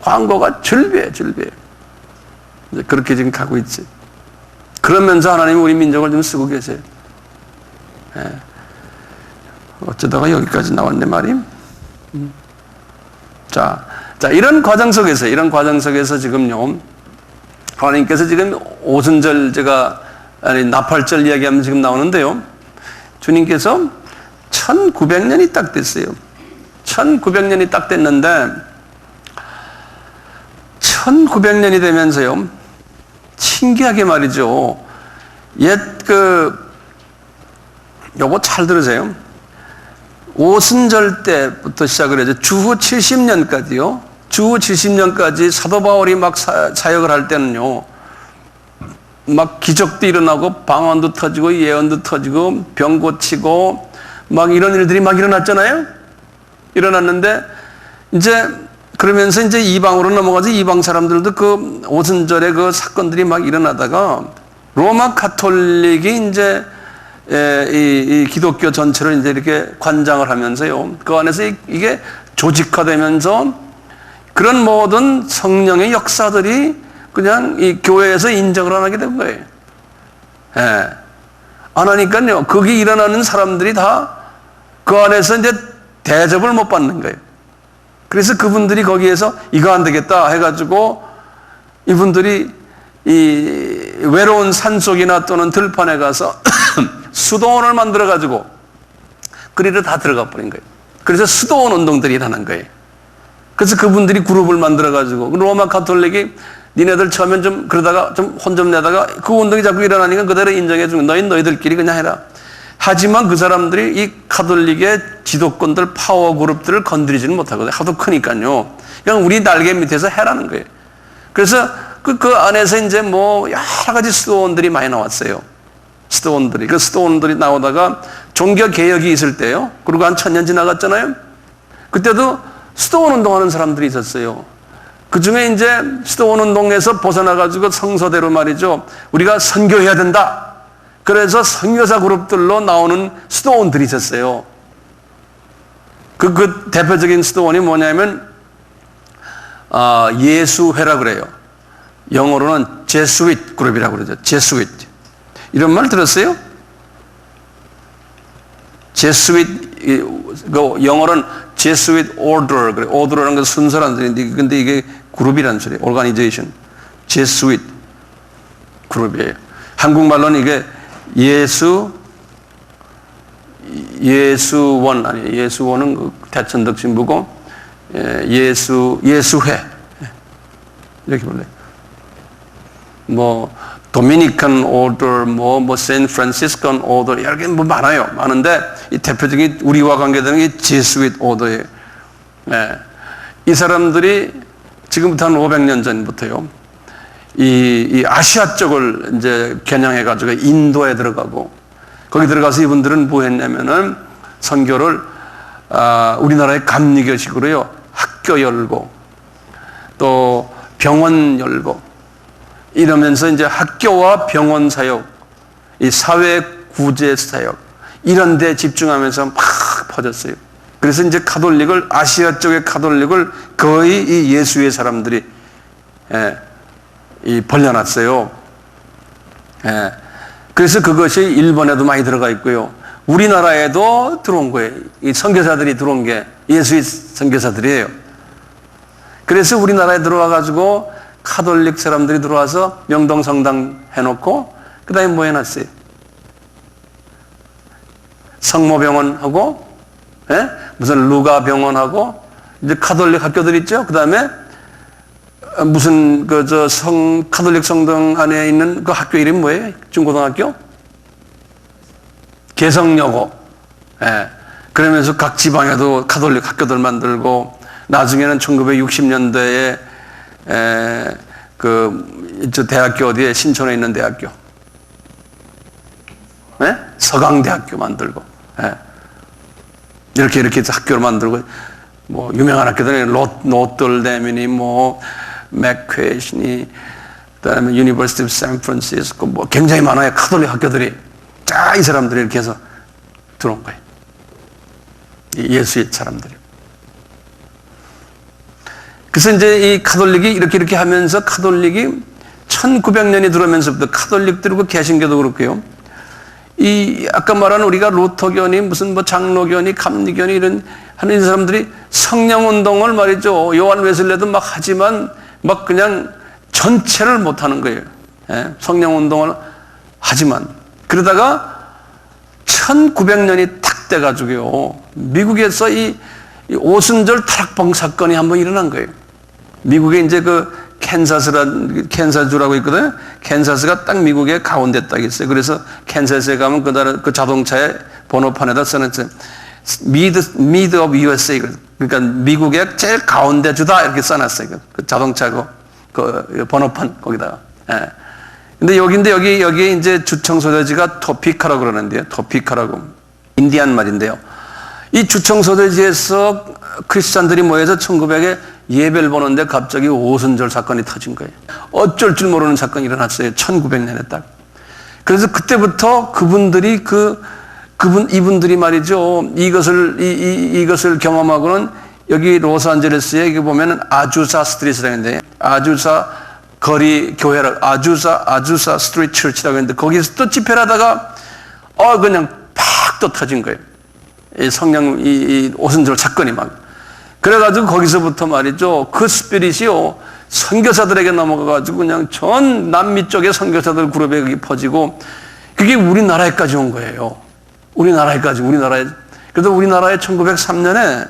광고가 즐비해요. 그렇게 지금 가고 있지. 그러면서 하나님이 우리 민족을 좀 쓰고 계세요. 예. 어쩌다가 여기까지 나왔네 말이. 자, 이런 과정 속에서 지금요, 하나님께서 지금 오순절 나팔절 이야기하면 지금 나오는데요. 주님께서 1900년이 딱 됐어요. 1900년이 딱 됐는데, 1900년이 되면서요, 신기하게 말이죠. 요거 잘 들으세요. 오순절 때부터 시작을 해서 주후 70년까지요. 주후 70년까지 사도 바울이 막 사역을 할 때는요, 막 기적도 일어나고 방언도 터지고 예언도 터지고 병 고치고 막 이런 일들이 막 일어났잖아요. 일어났는데 이제 그러면서 이제 이방으로 넘어가서 이방 사람들도 그 오순절에 그 사건들이 막 일어나다가 로마 가톨릭이 이제 이 기독교 전체를 이제 이렇게 관장을 하면서요, 그 안에서 이게 조직화되면서 그런 모든 성령의 역사들이 그냥 이 교회에서 인정을 안 하게 된 거예요. 예. 안 하니까요, 거기 일어나는 사람들이 다 그 안에서 이제 대접을 못 받는 거예요. 그래서 그분들이 거기에서 이거 안 되겠다 해가지고 이분들이 이 외로운 산속이나 또는 들판에 가서 수도원을 만들어가지고 그리로 다 들어가 버린 거예요. 그래서 수도원 운동들이 일어난 거예요. 그래서 그분들이 그룹을 만들어가지고 로마 가톨릭이 니네들 처음엔 좀 그러다가 좀 혼 좀 내다가 그 운동이 자꾸 일어나니까 그대로 인정해 주는 거예요. 너희들끼리 그냥 해라. 하지만 그 사람들이 이 가톨릭의 지도권들 파워 그룹들을 건드리지는 못하거든요. 하도 크니까요. 그냥 우리 날개 밑에서 해라는 거예요. 그래서 그 안에서 이제 뭐 여러 가지 수도원들이 많이 나왔어요. 그 수도원들이 나오다가 종교 개혁이 있을 때요. 그리고 한 1000년 지나갔잖아요. 그때도 수도원 운동하는 사람들이 있었어요. 그 중에 이제 수도원 운동에서 벗어나가지고 성서대로 말이죠, 우리가 선교해야 된다. 그래서 선교사 그룹들로 나오는 수도원들이 있었어요. 그 대표적인 수도원이 뭐냐면, 예수회라 그래요. 영어로는 제수잇 그룹이라고 그러죠. 제수잇. 이런 말 들었어요? 제수잇, 영어로는 제수잇 오더, 그래. 오더라는 건 순서라는 소리인데, 근데 이게 그룹이라는 소리예요. 오르가니제이션. 제수잇 그룹이에요. 한국말로는 이게 예수 예수원, 아니, 예수원은 그 대천덕 신부고, 예수회. 이렇게 불러요. 뭐, 도미니칸 오더, 샌프란시스콘 오더, 여러 개 뭐 많아요. 많은데, 이 대표적인 우리와 관계되는 게 제수잇 오더예요. 이 사람들이 지금부터 한 500년 전부터요, 이 아시아 쪽을 이제 겨냥해가지고 인도에 들어가고, 거기 들어가서 이분들은 뭐 했냐면은 선교를, 우리나라의 감리교식으로요, 학교 열고, 또 병원 열고, 이러면서 이제 학교와 병원 사역, 이 사회 구제 사역, 이런 데 집중하면서 막 퍼졌어요. 그래서 이제 카톨릭을, 아시아 쪽의 카톨릭을 거의 이 예수의 사람들이, 벌려놨어요. 그래서 그것이 일본에도 많이 들어가 있고요. 우리나라에도 들어온 거예요. 이 선교사들이 들어온 게 예수의 선교사들이에요. 그래서 우리나라에 들어와가지고 카톨릭 사람들이 들어와서 명동성당 해놓고, 그 다음에 뭐 해놨어요? 성모병원하고, 무슨 루가병원하고, 이제 카톨릭 학교들 있죠? 그 다음에 무슨 카톨릭 성당 안에 있는 그 학교 이름이 뭐예요? 중고등학교? 개성여고. 그러면서 각 지방에도 카톨릭 학교들 만들고, 나중에는 1960년대에 저 대학교 어디에 신촌에 있는 대학교, 서강대학교 만들고, 이렇게 해서 학교를 만들고, 뭐 유명한 학교들이 노틀댐이니 뭐 맥퀘시니, 그다음에 유니버시티 오브 샌프란시스코, 뭐 굉장히 많아요. 카톨릭 학교들이. 자, 이 사람들이 이렇게 해서 들어온 거예요. 예수의 사람들이. 그래서 이제 이 카톨릭이 이렇게 하면서, 카톨릭이 1900년이 들어오면서부터 카톨릭들이고 개신교도 그렇고요. 이 아까 말한 우리가 루터교니 무슨 뭐 장로교니 감리교니 이런 하는 사람들이 성령 운동을 말이죠. 요한 웨슬레도 막 하지만 막 그냥 전체를 못 하는 거예요. 성령 운동을 하지만 그러다가 1900년이 탁 돼가지고요. 미국에서 이 오순절 타락봉 사건이 한번 일어난 거예요. 미국에 이제 캔사스주라고 있거든요. 캔사스가 딱 미국의 가운데 딱 있어요. 그래서 캔사스에 가면 그 자동차의 번호판에다 써놨어요. Mid of USA. 그러니까 미국의 제일 가운데 주다 이렇게 써놨어요. 그 자동차고 그 번호판 거기다가. 근데 여기에 이제 주청소재지가 토피카라고 그러는데요. 토피카라고. 인디안 말인데요. 이 주청소재지에서 크리스찬들이 모여서 1900에 예배를 보는데 갑자기 오순절 사건이 터진 거예요. 어쩔 줄 모르는 사건이 일어났어요. 1900년에 딱. 그래서 그때부터 이분들이 말이죠. 이것을 경험하고는 여기 로스앤젤레스에 여기 보면은 아주사 스트리트라고 있는데, 아주사 거리 교회라, 아주사 스트리트 처치라고 했는데, 거기서 또 집회를 하다가, 그냥 팍 또 터진 거예요. 이 성령, 이 오순절 사건이 막. 그래가지고 거기서부터 말이죠. 그 스피릿이요. 선교사들에게 넘어가가지고 그냥 전 남미 쪽의 선교사들 그룹에 퍼지고, 그게 우리나라에까지 온 거예요. 우리나라에. 그래서 우리나라에 1903년에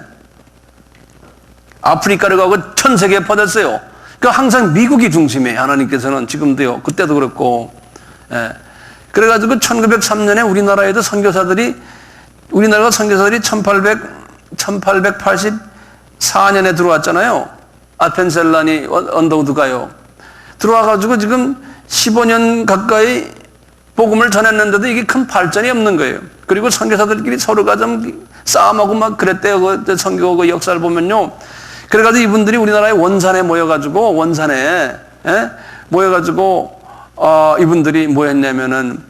아프리카를 가고 전 세계에 퍼졌어요. 그러니까 항상 미국이 중심이에요. 하나님께서는 지금도요. 그때도 그렇고. 그래가지고 1903년에 우리나라가 선교사들이 1884년에 들어왔잖아요. 아펜셀란이 언더우드가요. 들어와가지고 지금 15년 가까이 복음을 전했는데도 이게 큰 발전이 없는 거예요. 그리고 선교사들끼리 서로가 좀 싸움하고 막 그랬대요. 그 선교 역사를 보면요. 그래가지고 이분들이 우리나라의 원산에 모여가지고, 이분들이 뭐 했냐면은,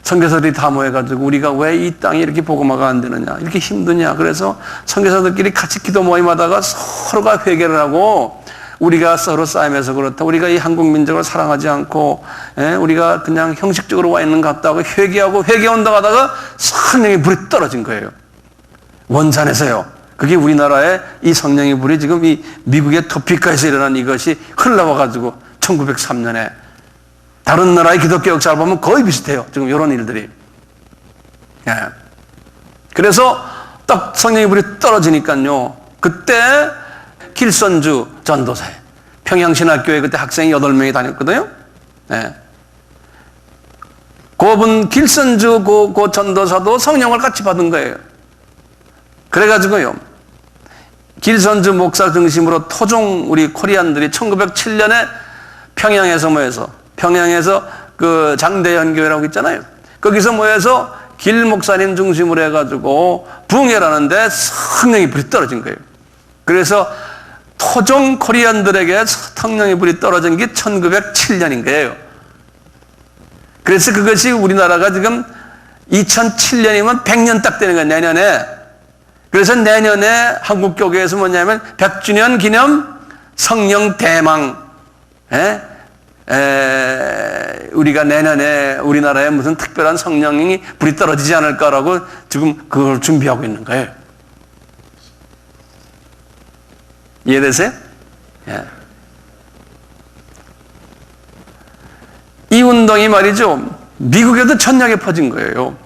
선교사들이 다 모여가지고 우리가 왜 이 땅이 이렇게 복음화가 안 되느냐, 이렇게 힘드냐. 그래서 선교사들끼리 같이 기도 모임하다가 서로가 회개를 하고, 우리가 서로 싸움에서 그렇다. 우리가 이 한국 민족을 사랑하지 않고, 우리가 그냥 형식적으로 와 있는 것 같다고 회개 운동하다가 성령의 불이 떨어진 거예요. 원산에서요. 그게 우리나라의 이 성령의 불이 지금 이 미국의 토피카에서 일어난 이것이 흘러와가지고 1903년에 다른 나라의 기독교 역사를 보면 거의 비슷해요. 지금 이런 일들이. 그래서 딱 성령의 불이 떨어지니까요, 그때 길선주 전도사에 평양신학교에 그때 학생이 8명이 다녔거든요. 네. 그분 길선주 그 전도사도 성령을 같이 받은 거예요. 그래가지고요, 길선주 목사 중심으로 토종 우리 코리안들이 1907년에 평양에서 모여서, 평양에서 그 장대연교회라고 있잖아요. 거기서 모여서 길 목사님 중심으로 해가지고 부흥회라는데 성령의 불이 떨어진 거예요. 그래서 토종 코리안들에게 성령의 불이 떨어진 게 1907년인 거예요. 그래서 그것이 우리나라가 지금 2007년이면 100년 딱 되는 거예요, 내년에. 그래서 내년에 한국교회에서 뭐냐면 100주년 기념 성령 대망, 우리가 내년에 우리나라에 무슨 특별한 성령이 불이 떨어지지 않을까라고 지금 그걸 준비하고 있는 거예요. 이해되세요? 예. 이 운동이 말이죠, 미국에도 전역에 퍼진 거예요.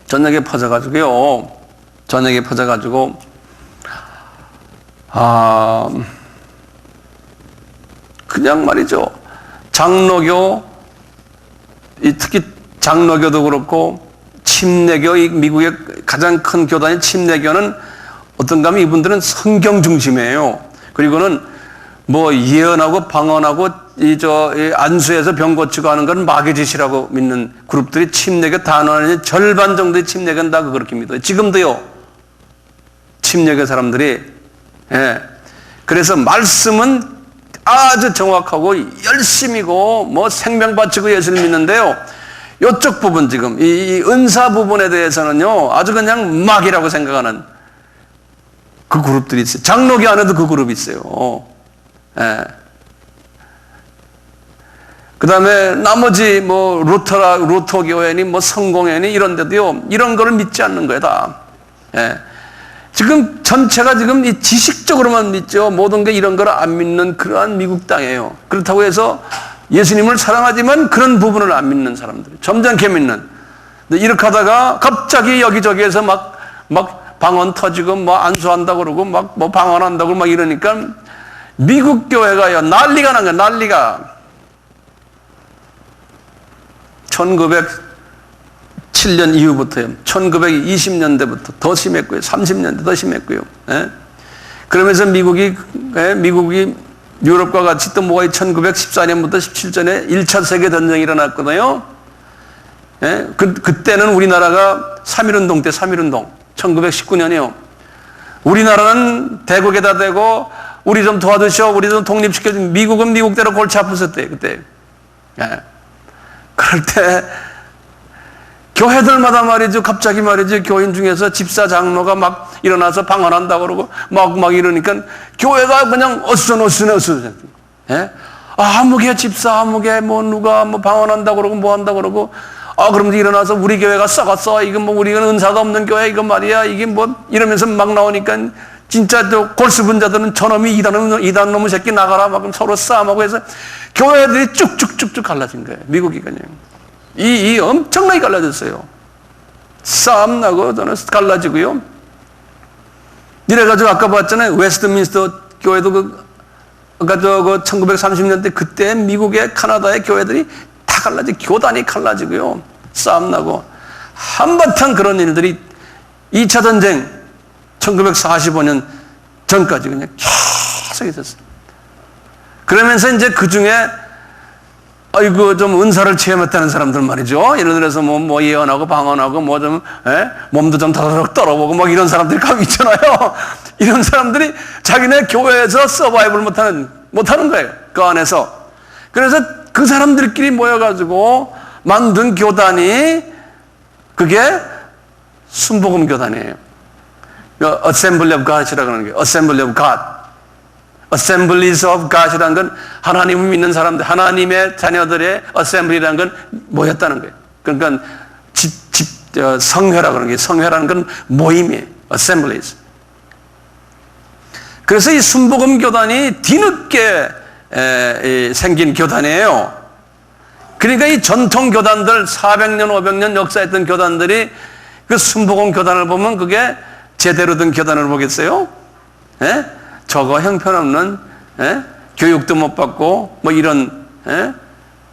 전역에 퍼져가지고요, 전역에 퍼져가지고, 그냥 말이죠, 장로교, 특히 장로교도 그렇고, 침례교, 미국의 가장 큰 교단인 침례교는 어떤가 하면 이분들은 성경 중심이에요. 그리고는 뭐 예언하고 방언하고 이 안수해서 병 고치고 하는 건 마귀 짓이라고 믿는 그룹들이 침례교 단원의 절반 정도의 침례교는 다 그렇게 믿어요. 지금도요, 침례교 사람들이. 예. 그래서 말씀은 아주 정확하고 열심이고 뭐 생명 바치고 예수를 믿는데요, 이쪽 부분 지금 이 은사 부분에 대해서는요 아주 그냥 마귀라고 생각하는 그 그룹들이 있어요. 장로교 안에도 그 그룹이 있어요. 예. 그 다음에 나머지 뭐 루터 교회니 뭐 성공회니 이런 데도요, 이런 거를 믿지 않는 거예요, 다. 예. 지금 전체가 지금 이 지식적으로만 믿죠. 모든 게 이런 걸 안 믿는 그러한 미국 땅이에요. 그렇다고 해서 예수님을 사랑하지만 그런 부분을 안 믿는 사람들, 점잖게 믿는. 근데 이렇게 하다가 갑자기 여기저기에서 막 방언 터지고 뭐 안수한다고 그러고 막 뭐 방언한다고 막 이러니까 미국 교회가요, 난리가 난 거야, 난리가. 1907년 이후부터요, 1920년대부터 더 심했고요, 30년대 더 심했고요. 예? 그러면서 미국이 유럽과 같이 또 뭐가 1914년부터 17년에 1차 세계대전이 일어났거든요. 예? 그때는 우리나라가 3.1운동 때 3.1운동, 1919년이요. 우리나라는 대국에다 대고 우리 좀 도와주시오, 우리 좀 독립시켜줘. 미국은 미국대로 골치 아팠었대요, 그때. 예. 그럴 때 교회들마다 말이죠, 갑자기 말이죠, 교인 중에서 집사 장로가 막 일어나서 방언한다고 그러고 막 이러니까 교회가 그냥 어수선어수선. 예? 아무개 집사, 아무개 뭐 누가 뭐 방언한다고 그러고 뭐 한다고 그러고, 그러면서 일어나서 우리 교회가 썩었어, 이건 뭐 우리는 은사가 없는 교회, 이건 말이야, 이게 뭐 이러면서 막 나오니까 진짜 저 골수분자들은 저놈이 이단 놈의 새끼 나가라 막 서로 싸움하고 해서 교회들이 쭉쭉쭉쭉 갈라진 거예요, 미국이 그냥. 이 엄청나게 갈라졌어요. 싸움 나고 저는 갈라지고요. 이래가지고 아까 봤잖아요, 웨스트민스터 교회도 아까 그 1930년대 그때 미국의 카나다의 교회들이 다 갈라지고 교단이 갈라지고요, 싸움 나고 한바탕 그런 일들이 2차 전쟁 1945년 전까지 그냥 계속 있었어요. 그러면서 이제 그 중에 아이고 좀 은사를 체험했다는 사람들 말이죠. 예를 들어서 뭐 예언하고 방언하고 뭐 좀 몸도 좀 다다닥 떨어보고 막 이런 사람들이 가면 있잖아요. 이런 사람들이 자기네 교회에서 서바이벌 못하는 거예요, 그 안에서. 그래서 그 사람들끼리 모여가지고 만든 교단이 그게 순복음 교단이에요. Assembly of God이라고 하는 게 Assembly of God. Assemblies of God이라는 건 하나님을 믿는 사람들, 하나님의 자녀들의 Assembly라는 건 모였다는 거예요. 그러니까 성회라고 하는 게, 성회라는 건 모임이에요. Assemblies. 그래서 이 순복음 교단이 뒤늦게 생긴 교단이에요. 그러니까 이 전통 교단들, 400년, 500년 역사했던 교단들이 그 순복음 교단을 보면 그게 제대로 된 교단을 보겠어요? 예? 저거 형편없는, 예? 교육도 못 받고, 뭐 이런, 예?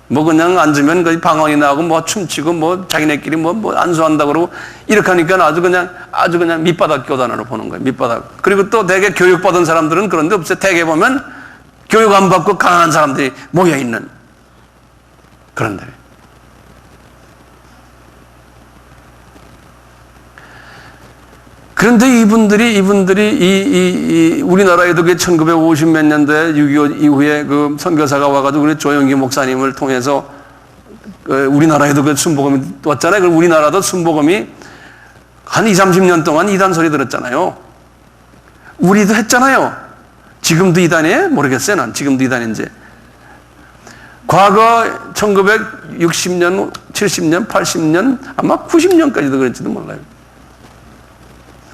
뭐 그냥 앉으면 거의 방언이 나오고 뭐 춤추고 뭐 자기네끼리 뭐 안수한다고 그러고 이렇게 하니까 아주 그냥 밑바닥 교단으로 보는 거예요. 밑바닥. 그리고 또 대개 교육받은 사람들은 그런데 없어요. 대개 보면 교육 안 받고 강한 사람들이 모여있는 그런 데. 그런데 이분들이 우리나라에도 그 1950 몇 년도에 6.25 이후에 그 선교사가 와가지고 우리 조영기 목사님을 통해서 우리나라에도 그 순복음이 왔잖아요. 그럼 우리나라도 순복음이 한 20, 30년 동안 이단 소리 들었잖아요. 우리도 했잖아요. 지금도 이단이에요? 모르겠어요. 난 지금도 이단인지. 과거 1960년, 70년, 80년, 아마 90년까지도 그랬지도 몰라요.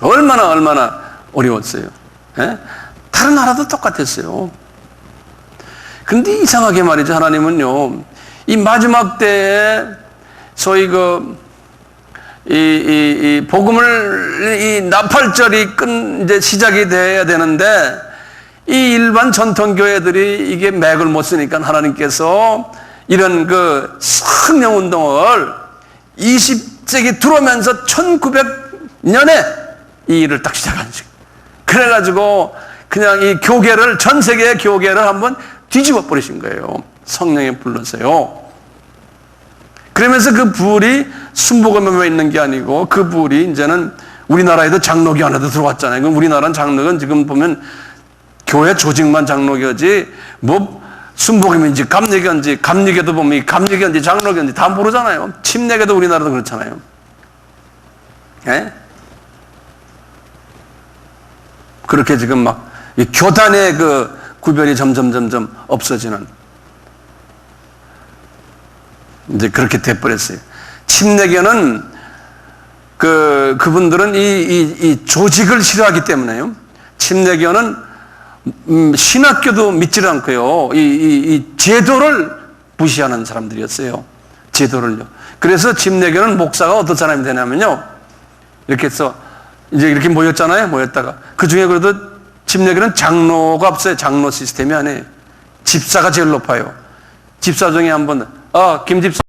얼마나 어려웠어요. 예? 다른 나라도 똑같았어요. 근데 이상하게 말이죠. 하나님은요, 이 마지막 때에 소위 이 복음을, 이 나팔절이 이제 시작이 돼야 되는데, 이 일반 전통교회들이 이게 맥을 못 쓰니까 하나님께서 이런 그 성령 운동을 20세기 들어오면서 1900년에 이 일을 딱 시작한 거죠. 그래가지고 그냥 이 교계를, 전 세계의 교계를 한번 뒤집어 버리신 거예요. 성령에 불러서요. 그러면서 그 불이 순복음에만 있는 게 아니고 그 불이 이제는 우리나라에도 장로교 안에도 들어왔잖아요. 그럼 우리나라는 장로교는 지금 보면 교회 조직만 장로교지 뭐 순복음인지 감리교도 보면 감리교인지 장로교인지 다 모르잖아요. 침례교도 우리나라도 그렇잖아요. 예? 그렇게 지금 막 이 교단의 그 구별이 점점 없어지는 이제 그렇게 돼버렸어요. 침례교는 그분들은 이 조직을 싫어하기 때문에요. 침례교는 신학교도 믿지를 않고요. 이 제도를 무시하는 사람들이었어요. 제도를요. 그래서 침례교는 목사가 어떤 사람이 되냐면요. 이렇게 해서 이제 이렇게 모였잖아요. 모였다가 그 중에 그래도 침례교는 장로가 없어요. 장로 시스템이 아니에요. 집사가 제일 높아요. 집사 중에 한번 김 집사,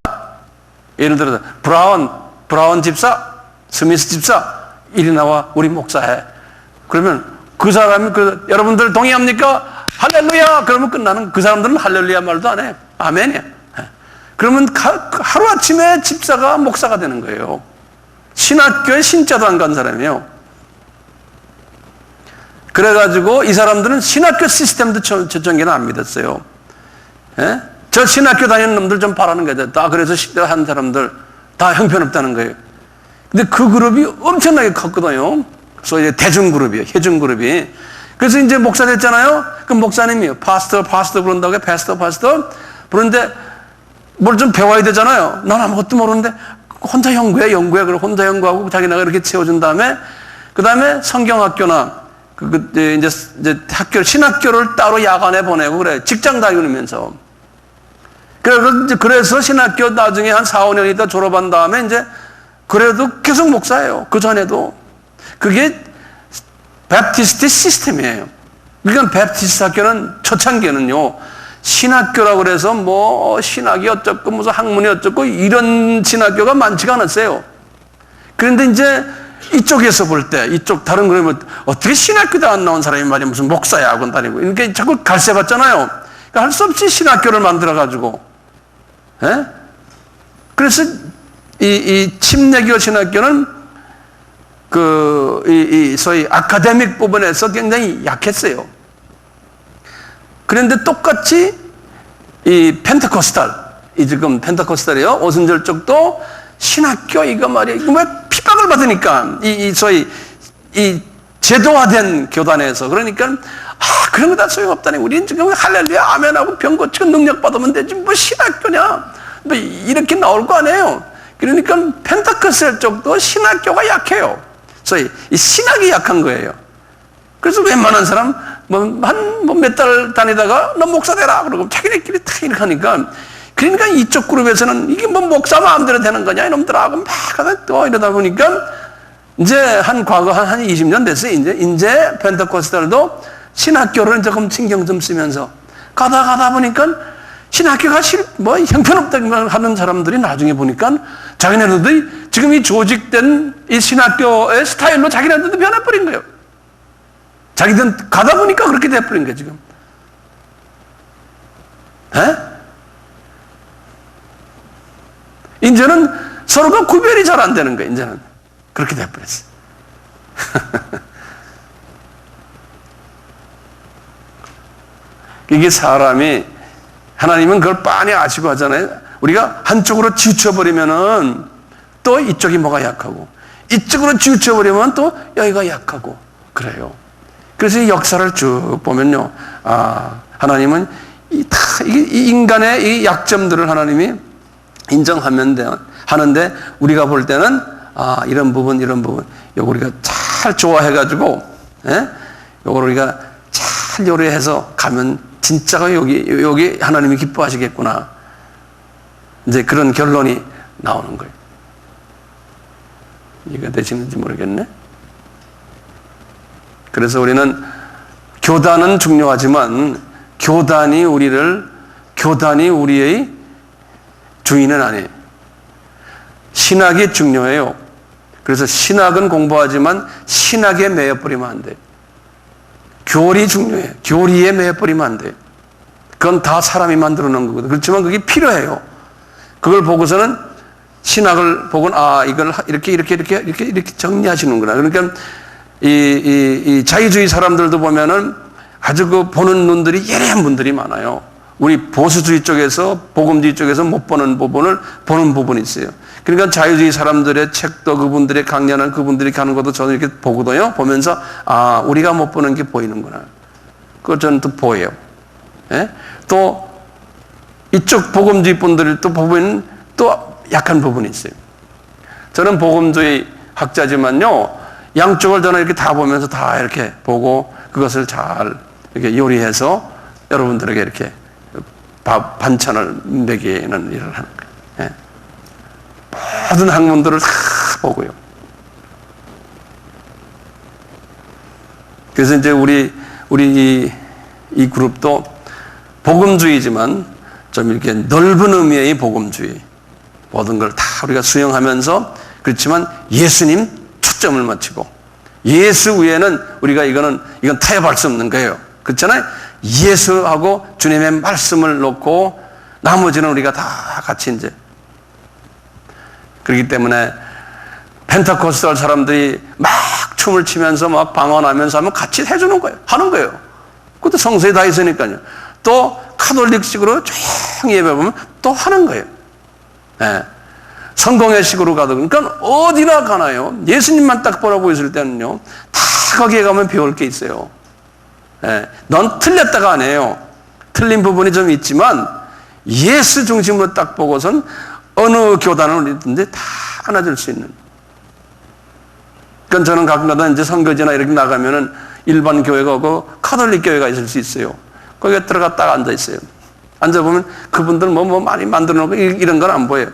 예를 들어서 브라운 집사, 스미스 집사 이리 나와 우리 목사해. 그러면 그 사람이 여러분들 동의합니까? 할렐루야. 그러면 끝나는. 그 사람들은 할렐루야 말도 안 해. 아멘이야. 그러면 하루 아침에 집사가 목사가 되는 거예요. 신학교에 신자도 안 간 사람이에요. 그래가지고 이 사람들은 신학교 시스템도 저쪽에는 안 믿었어요. 예? 저 신학교 다니는 놈들 좀 바라는 거죠. 다 그래서 한 사람들 다 형편없다는 거예요. 근데 그 그룹이 엄청나게 컸거든요. 소위 대중그룹이에요. 혜중그룹이. 그래서 이제 목사 됐잖아요. 그 목사님이요. 파스터 부른다고 해. 파스터. 부르는데 뭘 좀 배워야 되잖아요. 난 아무것도 모르는데 혼자 연구해. 그리고 혼자 연구하고 자기네가 이렇게 채워준 다음에 그 다음에 성경학교나 이제 신학교를 따로 야간에 보내고 그래. 직장 다니면서. 그래서 신학교 나중에 한 4, 5년 있다 졸업한 다음에 이제 그래도 계속 목사예요. 그 전에도. 그게 베프티스트 시스템이에요. 그러니까 베프티스트 학교는 초창기에는요. 신학교라고 그래서 뭐 신학이 어쩌고 무슨 학문이 어쩌고 이런 신학교가 많지가 않았어요. 그런데 이제 이쪽에서 볼 때, 이쪽 다른 그룹은 어떻게 신학교도 안 나온 사람이 말이야 무슨 목사야 학원 다니고 이렇게 자꾸 갈세 받잖아요. 그러니까 할 수 없이 신학교를 만들어가지고, 예? 그래서 이 침례교 신학교는 소위 아카데믹 부분에서 굉장히 약했어요. 그런데 똑같이 이 지금 펜테코스탈이요. 오순절 쪽도 신학교 이거 말이야. 이거 왜 핍박을 받으니까 소위 이 제도화된 교단에서 그러니까 그런 거 다 소용없다니. 우리는 지금 할렐루야 아멘하고 병 고치고 능력 받으면 되지 뭐 신학교냐. 뭐 이렇게 나올 거 아니에요. 그러니까 펜테코스탈 쪽도 신학교가 약해요. 소위 이 신학이 약한 거예요. 그래서 웬만한 사람 몇 달 다니다가 너 목사 되라 그러고 자기네끼리 다 이렇게 하니까 그러니까 이쪽 그룹에서는 이게 뭐 목사 마음대로 되는 거냐 이놈들하고 막 하다 또 이러다 보니까 이제 과거 한 20년 됐어요. 이제 펜테코스탈도 신학교를 조금 신경 좀 쓰면서 가다 보니까 신학교가 형편없다고 하는 사람들이 나중에 보니까 자기네들도 지금 이 조직된 이 신학교의 스타일로 자기네들도 변해버린 거예요. 자기들 가다 보니까 그렇게 돼버린 거예요, 지금. 에? 이제는 서로가 구별이 잘 안 되는 거예요, 이제는. 그렇게 돼버렸어요. 이게 사람이, 하나님은 그걸 빤히 아시고 하잖아요. 우리가 한쪽으로 치우쳐버리면은 또 이쪽이 뭐가 약하고, 이쪽으로 치우쳐버리면 또 여기가 약하고, 그래요. 그래서 이 역사를 쭉 보면요. 하나님은 이 인간의 이 약점들을 하나님이 인정하면 하는데, 우리가 볼 때는 이런 부분 요거 우리가 잘 좋아해가지고, 요걸 우리가 잘 요리해서 가면 진짜가 여기 하나님이 기뻐하시겠구나, 이제 그런 결론이 나오는 거예요. 이해가 되시는지 모르겠네. 그래서 우리는 교단은 중요하지만 교단이 우리의 주인은 아니에요. 신학이 중요해요. 그래서 신학은 공부하지만 신학에 매여버리면 안 돼요. 교리 중요해요. 교리에 매여버리면 안 돼요. 그건 다 사람이 만들어 놓은 거거든요. 그렇지만 그게 필요해요. 그걸 보고서는 신학을 보고는 이걸 이렇게 정리하시는구나. 그러니까 이 자유주의 사람들도 보면은 아주 그 보는 눈들이 예리한 분들이 많아요. 우리 보수주의 쪽에서, 복음주의 쪽에서 못 보는 부분을 보는 부분이 있어요. 그러니까 자유주의 사람들의 책도, 그분들의 강연을 그분들이 가는 것도 저는 이렇게 보거든요. 보면서 우리가 못 보는 게 보이는구나. 그걸 저는 또 보여요. 또 이쪽 복음주의 분들을 또 보면 또 약한 부분이 있어요. 저는 복음주의 학자지만요, 양쪽을 저는 이렇게 다 보면서 다 이렇게 보고 그것을 잘 이렇게 요리해서 여러분들에게 이렇게 반찬을 먹이는 일을 하는 거예요. 모든 학문들을 다 보고요. 그래서 이제 우리 이 그룹도 복음주의지만 좀 이렇게 넓은 의미의 복음주의, 모든 걸 다 우리가 수용하면서, 그렇지만 예수님 초점을 맞추고, 예수 위에는 우리가 이건 타협할 수 없는 거예요. 그렇잖아요. 예수하고 주님의 말씀을 놓고 나머지는 우리가 다 같이 이제. 그렇기 때문에 펜테코스탈 사람들이 막 춤을 치면서 막 방언하면서 하면 같이 해주는 거예요. 하는 거예요. 그것도 성서에 다 있으니까요. 또 카톨릭식으로 조용히 예배 보면 또 하는 거예요. 성공회 식으로 가도, 그러니까 어디나 가나요. 예수님만 딱 보라고 있을 때는요, 다 거기에 가면 배울 게 있어요. 넌 틀렸다가 아니에요. 틀린 부분이 좀 있지만 예수 중심으로 딱 보고선 어느 교단을 어디든지 다 안아줄 수 있는. 그러니까 저는 가끔가다 이제 선거지나 이렇게 나가면은 일반 교회가 오고 카톨릭 교회가 있을 수 있어요. 거기에 들어가 딱 앉아 있어요. 앉아보면 그분들 뭐 많이 만들어 놓고 이런 건 안 보여요.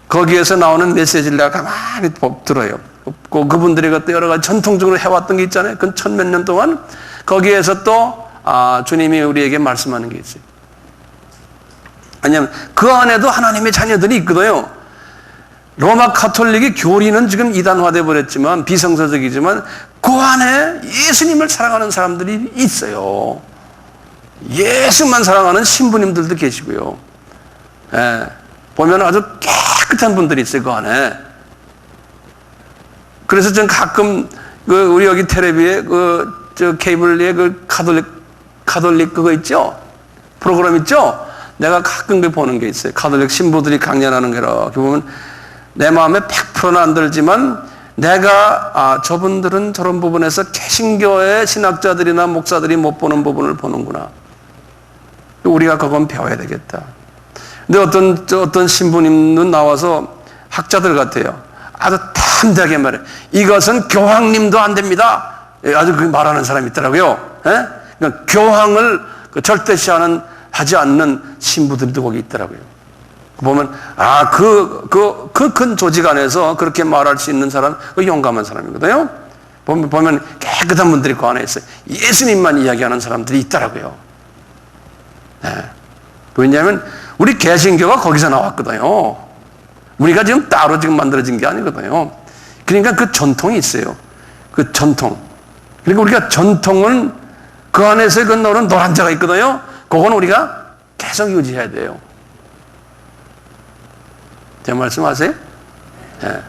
거기에서 나오는 메시지를 내가 가만히 들어요. 그분들이 그때 여러 가지 전통적으로 해왔던 게 있잖아요. 그 1000몇 년 동안 거기에서 또 주님이 우리에게 말씀하는 게 있어요. 왜냐하면 그 안에도 하나님의 자녀들이 있거든요. 로마 카톨릭의 교리는 지금 이단화돼 버렸지만, 비성서적이지만 그 안에 예수님을 사랑하는 사람들이 있어요. 예수만 사랑하는 신부님들도 계시고요. 보면 아주 깨끗한 분들이 있어요, 그 안에. 그래서 전 가끔 우리 여기 텔레비에 케이블에 카톨릭 그거 있죠? 프로그램 있죠? 내가 가끔 보는 게 있어요. 카톨릭 신부들이 강연하는 게 이렇게 보면 내 마음에 100%는 안 들지만, 내가 저분들은 저런 부분에서 개신교의 신학자들이나 목사들이 못 보는 부분을 보는구나. 우리가 그건 배워야 되겠다. 근데 어떤 신부님은 나와서 학자들 같아요. 아주 담대하게 말해. 이것은 교황님도 안 됩니다. 아주 그 말하는 사람이 있더라고요. 그러니까 교황을 절대시하지 않는 신부들도 거기 있더라고요. 보면, 그 큰 조직 안에서 그렇게 말할 수 있는 사람, 그 용감한 사람이거든요. 보면 깨끗한 분들이 그 안에 있어요. 예수님만 이야기하는 사람들이 있더라고요. 네. 왜냐하면, 우리 개신교가 거기서 나왔거든요. 우리가 지금 따로 지금 만들어진 게 아니거든요. 그러니까 그 전통이 있어요. 그 전통. 그러니까 우리가 전통은 그 안에서 그 노란 자가 있거든요. 그건 우리가 계속 유지해야 돼요. 제 말씀 아세요? 네.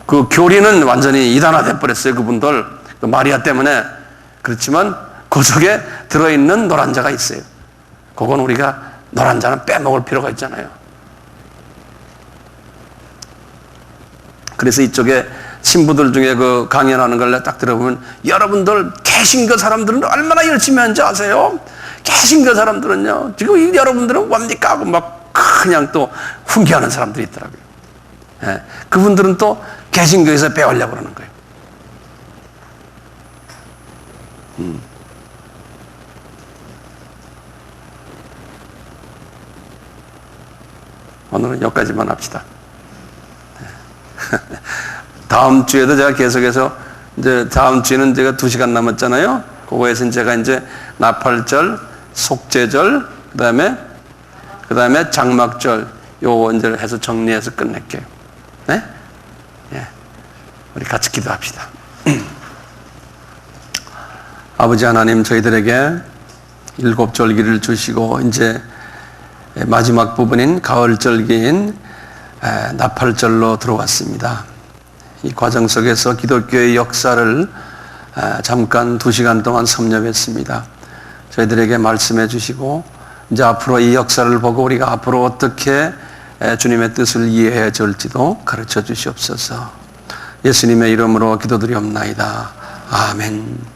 그 교리는 완전히 이단화돼 버렸어요. 그분들. 그 마리아 때문에. 그렇지만 그 속에 들어있는 노란 자가 있어요. 그건 우리가 노란 자는 빼먹을 필요가 있잖아요. 그래서 이쪽에 신부들 중에 그 강연하는 걸 딱 들어보면 여러분들 개신교 사람들은 얼마나 열심히 하는지 아세요? 개신교 사람들은요, 지금 여러분들은 뭡니까? 하고 막 그냥 또 훈계하는 사람들이 있더라고요. 예, 그분들은 또 개신교에서 배우려고 그러는 거예요. 오늘은 여기까지만 합시다. 다음 주에도 제가 계속해서 이제 다음 주에는 제가 2시간 남았잖아요. 그거에서 제가 이제 나팔절, 속죄절, 그다음에 장막절 요거 이제 해서 정리해서 끝낼게요. 네? 예. 우리 같이 기도합시다. 아버지 하나님, 저희들에게 7절기를 주시고 이제 마지막 부분인 가을절기인 나팔절로 들어왔습니다. 이 과정 속에서 기독교의 역사를 잠깐 2시간 동안 섭렵했습니다. 저희들에게 말씀해 주시고 이제 앞으로 이 역사를 보고 우리가 앞으로 어떻게 주님의 뜻을 이해해 줄지도 가르쳐 주시옵소서. 예수님의 이름으로 기도드리옵나이다. 아멘.